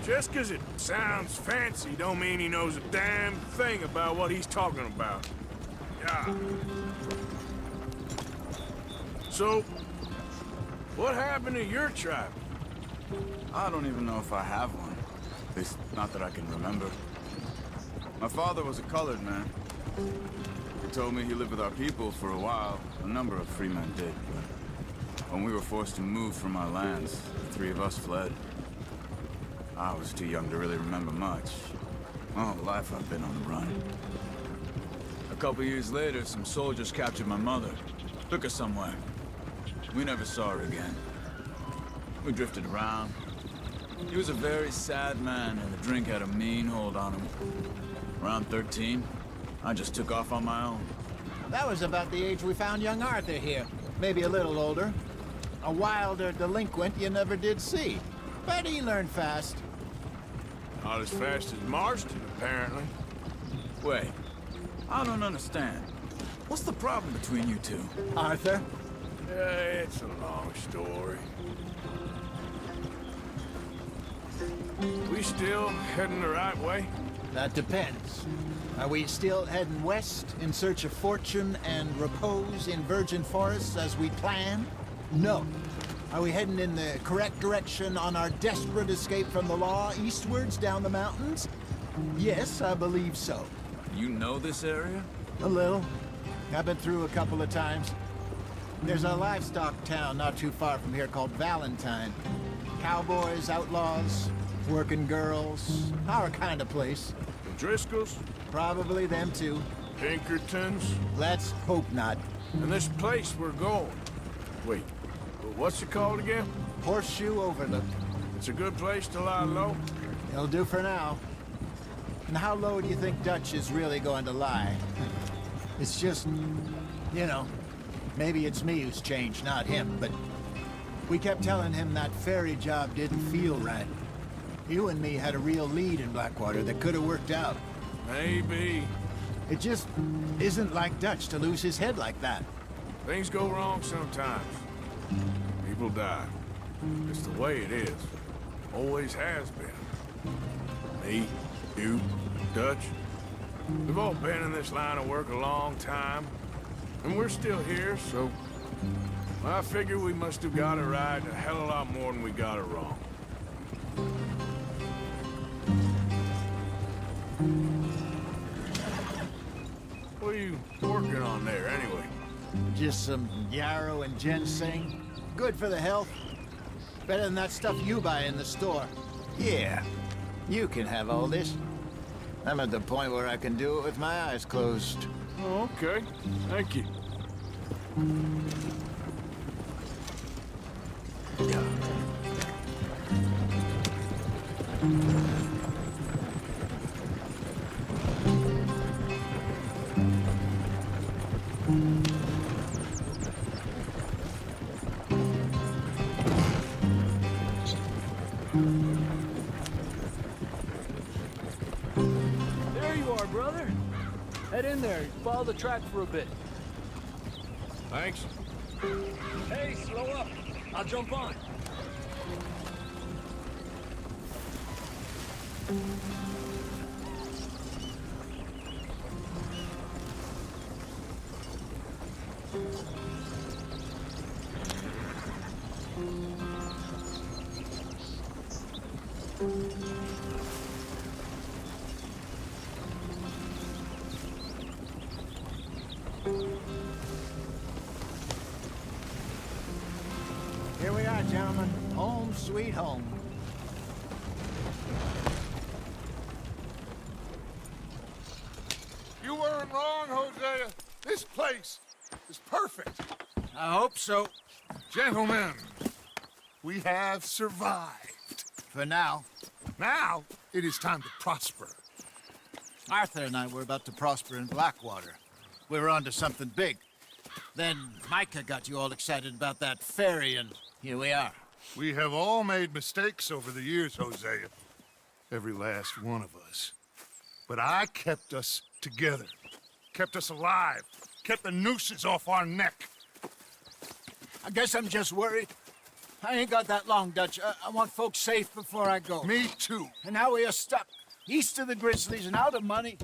Just 'cause it sounds fancy don't mean he knows a damn thing about what he's talking about. Yeah. So, what happened to your tribe? I don't even know if I have one. At least, not that I can remember. My father was a colored man. He told me he lived with our people for a while. A number of free men did, but when we were forced to move from our lands, the three of us fled. I was too young to really remember much. My whole life I've been on the run. A couple years later, some soldiers captured my mother. Took her somewhere. We never saw her again. We drifted around. He was a very sad man, and the drink had a mean hold on him. Around 13, I just took off on my own. That was about the age we found young Arthur here. Maybe a little older. A wilder delinquent you never did see. But he learned fast. Not as fast as Marston, apparently. Wait, I don't understand. What's the problem between you two? Arthur? It's a long story. We still heading the right way? That depends. Are we still heading west in search of fortune and repose in virgin forests as we planned? No. Are we heading in the correct direction on our desperate escape from the law eastwards down the mountains? Yes, I believe so. You know this area? A little. I've been through a couple of times. There's a livestock town not too far from here called Valentine. Cowboys, outlaws, working girls, our kind of place. The Driscolls? Probably them too. Pinkertons? Let's hope not. And this place we're going. Wait, what's it called again? Horseshoe Overlook. It's a good place to lie low? It'll do for now. And how low do you think Dutch is really going to lie? It's just, you know, maybe it's me who's changed, not him, but we kept telling him that ferry job didn't feel right. You and me had a real lead in Blackwater that could have worked out. Maybe. It just isn't like Dutch to lose his head like that. Things go wrong sometimes. People die. It's the way it is. Always has been. Me, you, Dutch. We've all been in this line of work a long time. And we're still here, so... I figure we must have got it right a hell of a lot more than we got it wrong. What are you working on there, anyway? Just some yarrow and ginseng. Good for the health. Better than that stuff you buy in the store. Yeah, you can have all this. I'm at the point where I can do it with my eyes closed. Oh, okay. Thank you. There you are, brother. Head in there. Follow the track for a bit. Thanks. Hey, slow up. I'll jump on. Here we are, gentlemen. Home sweet home. You weren't wrong, Hosea. This place is perfect. I hope so. Gentlemen, we have survived. For now. Now, it is time to prosper. Arthur and I were about to prosper in Blackwater. We were onto something big. Then Micah got you all excited about that ferry, and here we are. We have all made mistakes over the years, Hosea. Every last one of us. But I kept us together. Kept us alive. Kept the nooses off our neck. I guess I'm just worried. I ain't got that long, Dutch. I want folks safe before I go. Me too. And now we are stuck. East of the Grizzlies and out of money.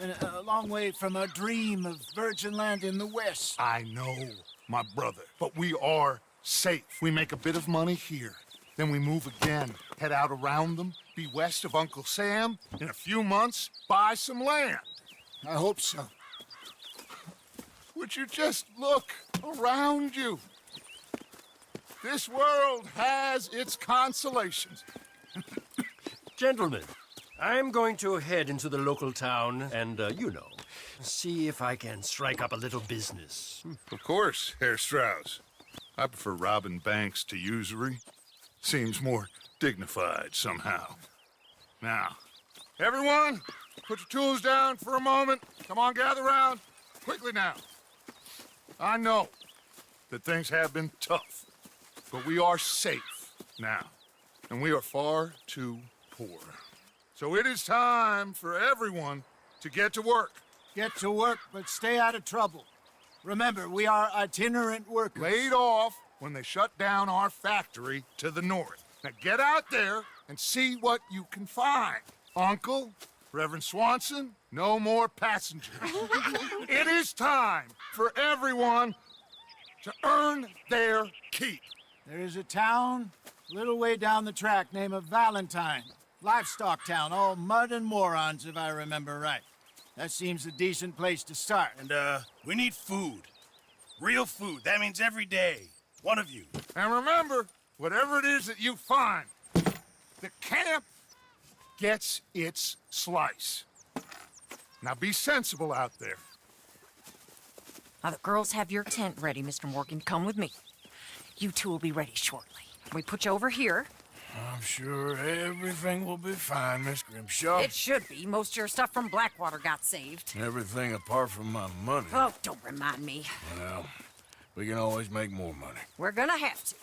And a long way from a dream of virgin land in the west. I know, my brother. But we are safe. We make a bit of money here. Then we move again. Head out around them. Be west of Uncle Sam. In a few months, buy some land. I hope so. Would you just look around you? This world has its consolations. Gentlemen, I'm going to head into the local town and, see if I can strike up a little business. Of course, Herr Strauss. I prefer robbing banks to usury. Seems more dignified somehow. Now, everyone, put your tools down for a moment. Come on, gather round. Quickly now. I know that things have been tough, but we are safe now, and we are far too poor. So it is time for everyone to get to work. Get to work, but stay out of trouble. Remember, we are itinerant workers. Laid off when they shut down our factory to the north. Now get out there and see what you can find. Uncle, Reverend Swanson, no more passengers. It is time for everyone to earn their keep. There is a town a little way down the track named Valentine. Livestock town, all mud and morons, if I remember right. That seems a decent place to start. And, we need food. Real food. That means every day. One of you. And remember, whatever it is that you find, the camp gets its slice. Now be sensible out there. Now, the girls have your tent ready, Mr. Morgan. Come with me. You two will be ready shortly. We put you over here. I'm sure everything will be fine, Miss Grimshaw. It should be. Most of your stuff from Blackwater got saved. Everything apart from my money. Oh, don't remind me. Well, we can always make more money. We're gonna have to.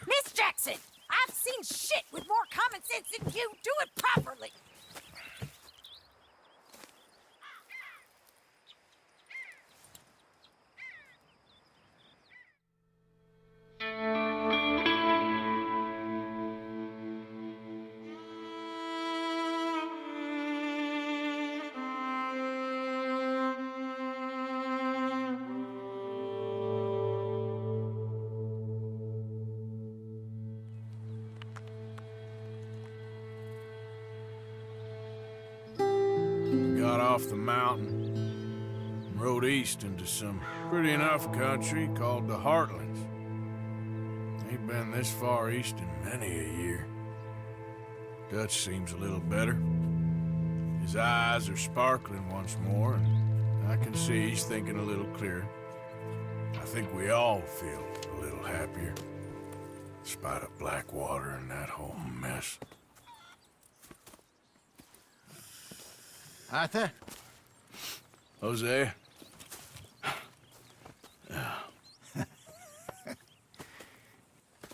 Miss Jackson, I've seen shit with more common sense than you. Do it properly. Got off the mountain, rode east into some pretty enough country called the Heartlands. Ain't been this far east in many a year. Dutch seems a little better. His eyes are sparkling once more, and I can see he's thinking a little clearer. I think we all feel a little happier, in spite of Blackwater and that whole mess. Arthur? Hosea?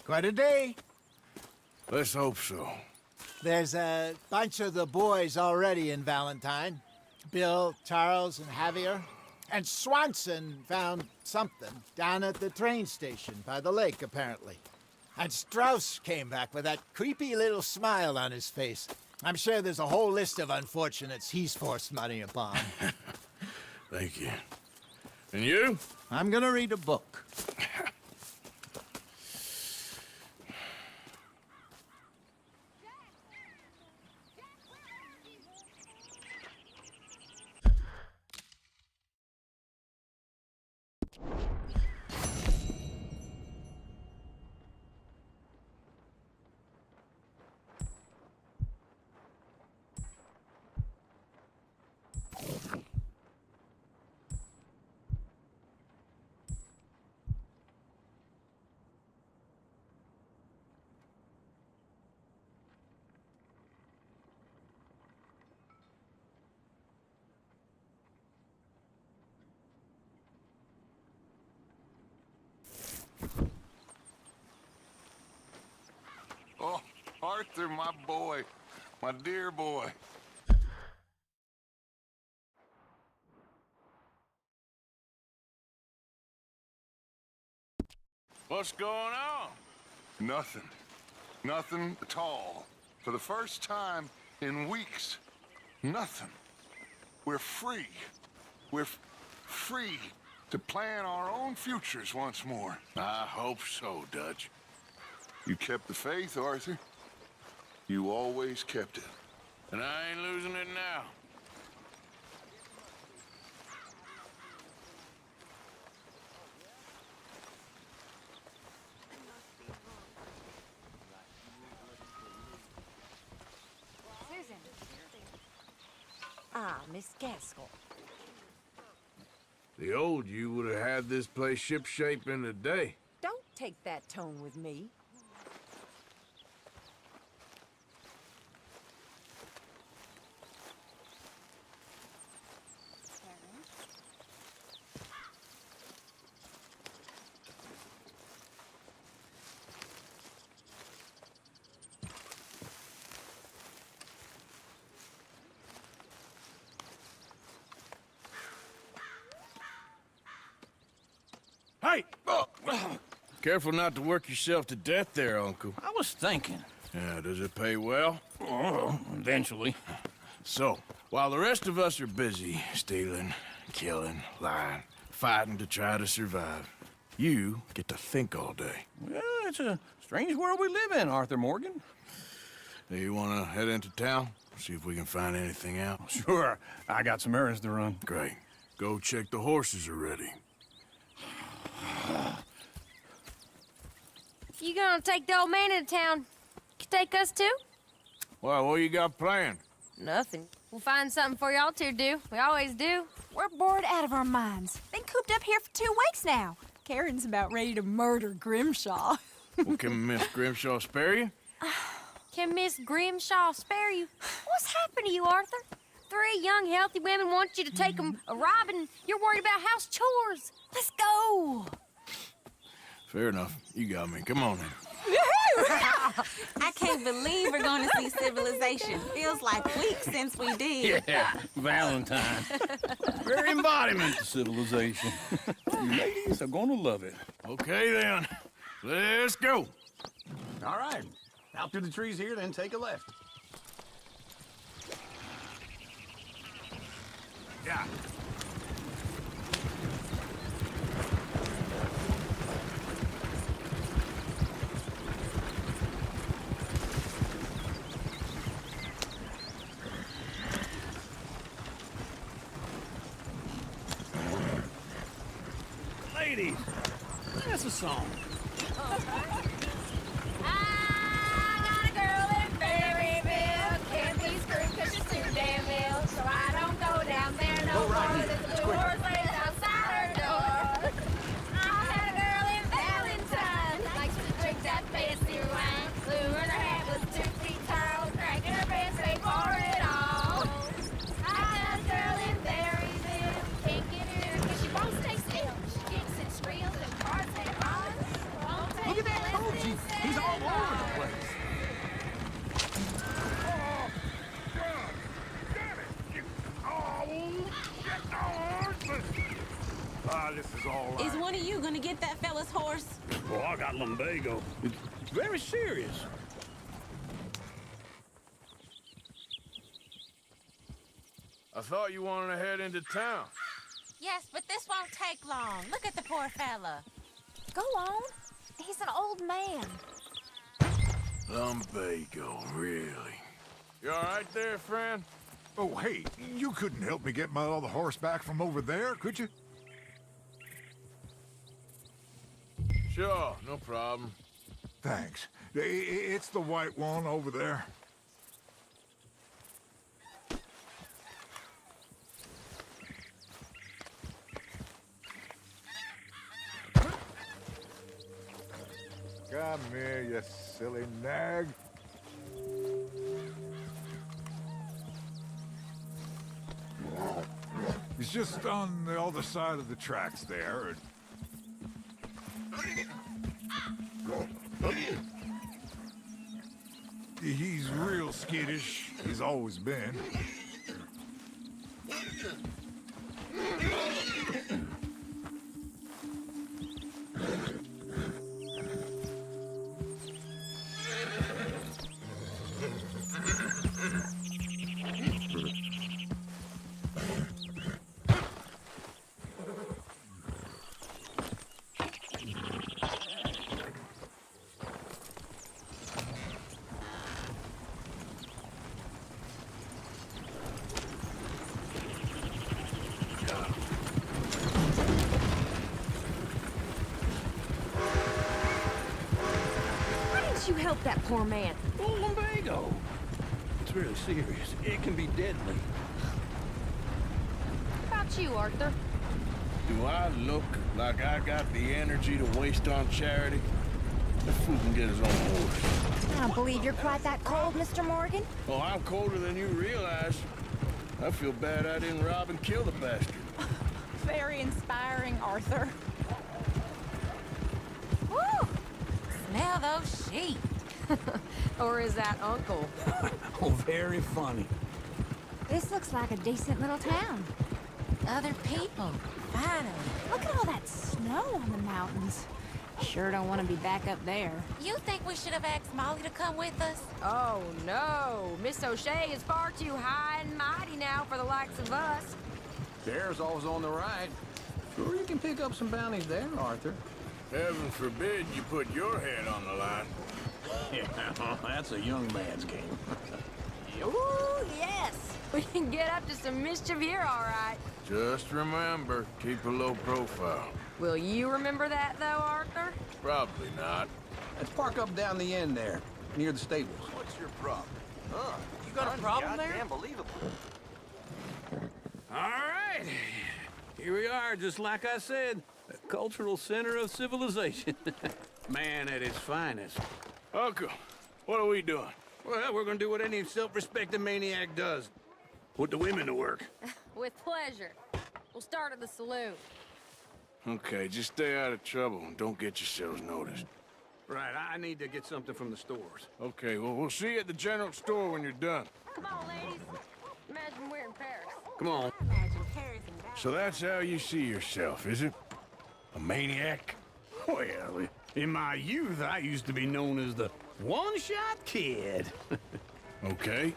Quite a day. Let's hope so. There's a bunch of the boys already in Valentine. Bill, Charles, and Javier. And Swanson found something down at the train station by the lake, apparently. And Strauss came back with that creepy little smile on his face. I'm sure there's a whole list of unfortunates he's forced money upon. Thank you. And you? I'm gonna read a book. Arthur, my boy. My dear boy. What's going on? Nothing. Nothing at all. For the first time in weeks, nothing. We're free. We're free to plan our own futures once more. I hope so, Dutch. You kept the faith, Arthur. You always kept it. And I ain't losing it now. Susan. Ah, Miss Gaskell. The old you would have had this place shipshape in a day. Don't take that tone with me. Hey! Oh. Careful not to work yourself to death there, Uncle. I was thinking. Yeah, does it pay well? Oh, eventually. So, while the rest of us are busy stealing, killing, lying, fighting to try to survive, you get to think all day. Well, it's a strange world we live in, Arthur Morgan. Do you want to head into town? See if we can find anything out? Sure. I got some errands to run. Great. Go check the horses are ready. You gonna take the old man into town? You take us too? Well, what you got planned? Nothing. We'll find something for y'all to do. We always do. We're bored out of our minds. Been cooped up here for 2 weeks now. Karen's about ready to murder Grimshaw. Well, can Miss Grimshaw spare you? Can Miss Grimshaw spare you? What's happened to you, Arthur? 3 young, healthy women want you to take them a robbing. You're worried about house chores. Let's go. Fair enough. You got me. Come on then. I can't believe we're going to see civilization. Feels like weeks since we did. Yeah, Valentine. Very embodiment of civilization. You ladies are going to love it. Okay then. Let's go. All right. Out through the trees here, then take a left. Yeah. Ladies, that's a song. I got a girl in Berryville. Can't be screwed 'cause she's too damn ill. So I don't go down there no more. There's a blue horse lays outside her door. I had a girl in Valentine. Likes to drink that fancy wine. Blue in her hat was 2 feet tall. Cracking her pants, paid for it all. I had a girl in Berryville. Can't get her 'cause she won't stay still. She kicks and squeals and parts and runs. Look at that coach. He's all over the place. This is all right. Is one of you going to get that fella's horse? Oh, I got lumbago. It's very serious. I thought you wanted to head into town. Yes, but this won't take long. Look at the poor fella. Go on. He's an old man. Lumbago, really? You all right there, friend? Oh, hey, you couldn't help me get my other horse back from over there, could you? Sure, no problem. Thanks. It's the white one over there. Come here, you silly nag. He's just on the other side of the tracks there. He's real skittish. He's always been. You help that poor man. Oh, lumbago. It's really serious. It can be deadly. How about you, Arthur? Do I look like I got the energy to waste on charity? The fool can get his own horse. I don't believe you're quite that cold, Mr. Morgan. Oh, I'm colder than you realize. I feel bad I didn't rob and kill the bastard. Very inspiring, Arthur. Woo! Smell those sheep. Or is that Uncle? Oh, very funny. This looks like a decent little town. Other people, finally. Look at all that snow on the mountains. Sure don't want to be back up there. You think we should have asked Molly to come with us? Oh, no. Miss O'Shea is far too high and mighty now for the likes of us. Bear's always on the right. Sure you can pick up some bounties there, Arthur. Heaven forbid you put your head on the line. Yeah, that's a young man's game. Ooh, yes. We can get up to some mischief here, all right. Just remember, keep a low profile. Will you remember that, though, Arthur? Probably not. Let's park up down the end there, near the stables. What's your problem? You got a problem there? Unbelievable. All right. Here we are, just like I said. The cultural center of civilization. Man at its finest. Uncle, what are we doing? Well, we're gonna do what any self-respecting maniac does. Put the women to work. With pleasure. We'll start at the saloon. Okay, just stay out of trouble and don't get yourselves noticed. Right, I need to get something from the stores. Okay, well, we'll see you at the general store when you're done. Come on, ladies. Imagine we're in Paris. Come on. Imagine Paris and So that's how you see yourself, is it? A maniac? Well, in my youth, I used to be known as the one-shot kid. Okay.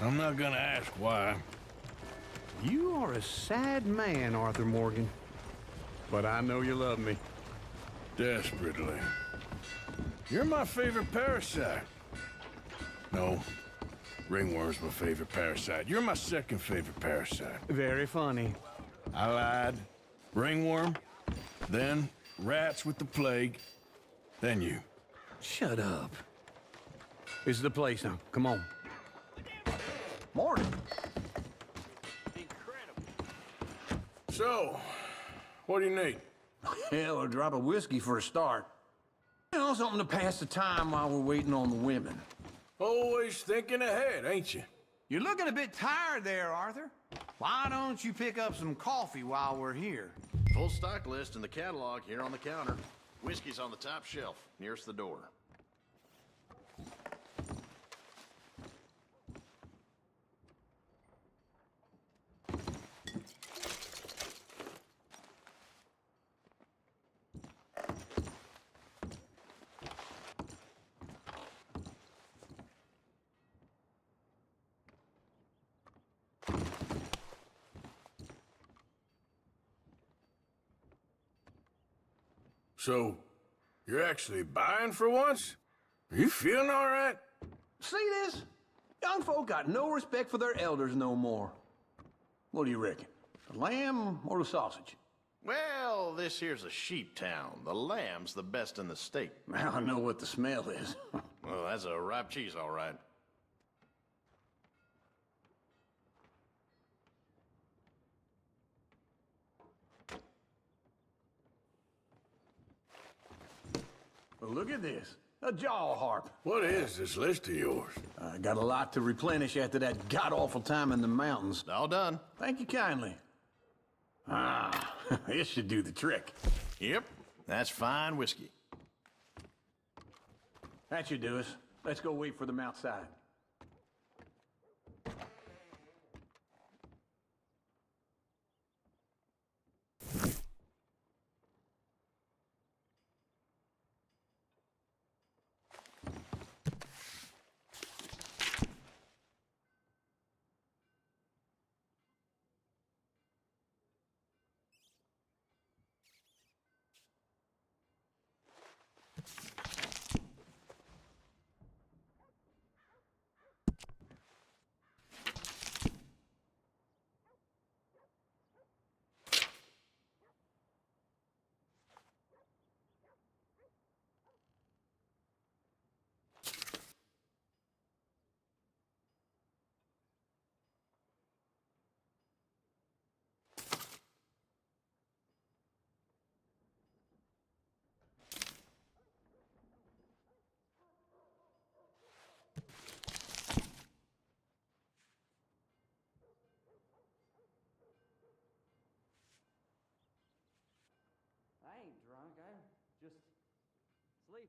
I'm not gonna ask why. You are a sad man, Arthur Morgan. But I know you love me. Desperately. You're my favorite parasite. No, ringworm's my favorite parasite. You're my second favorite parasite. Very funny. I lied. Ringworm, then rats with the plague, then you. Shut up. This is the place now. Come on. Morning. So, what do you need? Hell, a drop of whiskey for a start. You know, something to pass the time while we're waiting on the women. Always thinking ahead, ain't you? You're looking a bit tired there, Arthur. Why don't you pick up some coffee while we're here? Full stock list in the catalog here on the counter. Whiskey's on the top shelf, nearest the door. So, you're actually buying for once? Are you feeling all right? See this? Young folk got no respect for their elders no more. What do you reckon? The lamb or the sausage? Well, this here's a sheep town. The lamb's the best in the state. Now I know what the smell is. Well, that's a ripe cheese, all right. Well, look at this. A jaw harp. What is this list of yours? I got a lot to replenish after that god-awful time in the mountains. All done. Thank you kindly. Ah, this should do the trick. Yep, that's fine whiskey. That should do us. Let's go wait for them outside. I ain't drunk, I'm just sleepy.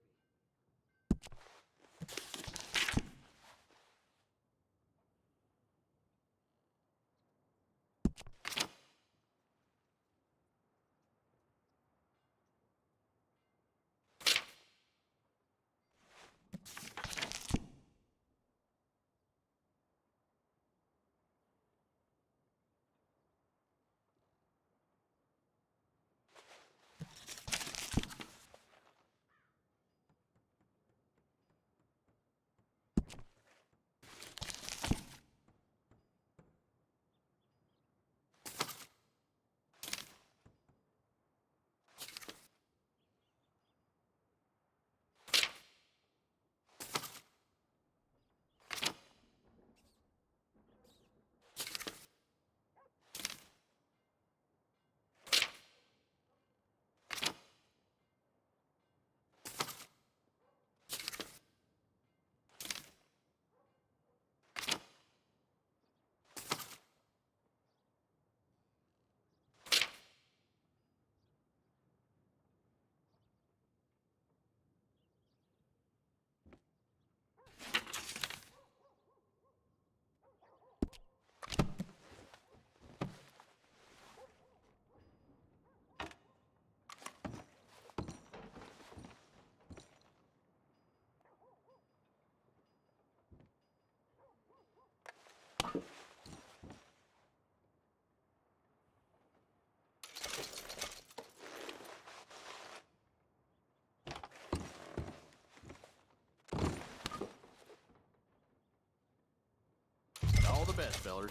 All the best, fellers.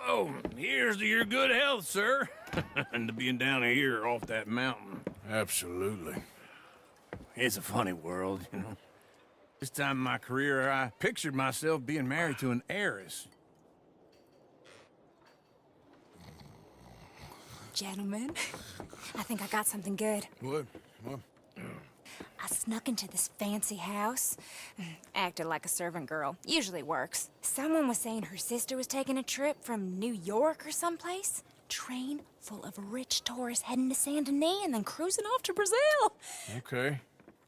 Oh, here's to your good health, sir. And to being down here off that mountain. Absolutely. It's a funny world, you know. This time in my career, I pictured myself being married to an heiress. Gentlemen, I think I got something good. What? What? I snuck into this fancy house. Acted like a servant girl. Usually works. Someone was saying her sister was taking a trip from New York or someplace. Train full of rich tourists heading to Saint Denis and then cruising off to Brazil. Okay.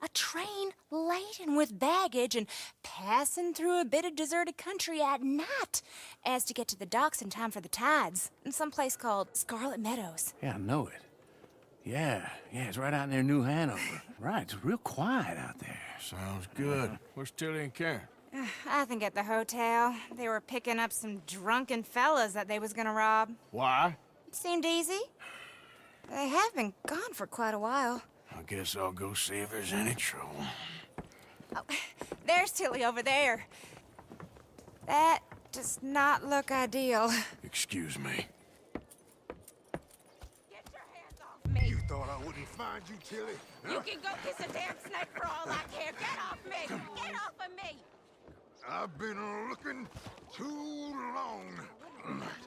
A train laden with baggage and passing through a bit of deserted country at night as to get to the docks in time for the tides in some place called Scarlet Meadows. Yeah, I know it. Yeah, it's right out near New Hanover. Right, it's real quiet out there. Sounds good. Where's Tilly and Karen? I think at the hotel. They were picking up some drunken fellas that they was gonna rob. Why? It seemed easy. They have been gone for quite a while. I guess I'll go see if there's any trouble. Oh, there's Tilly over there. That does not look ideal. Excuse me. thought I wouldn't find you, Tilly? You can go kiss a damn snake for all I care. Get off me! Get off of me! I've been looking too long.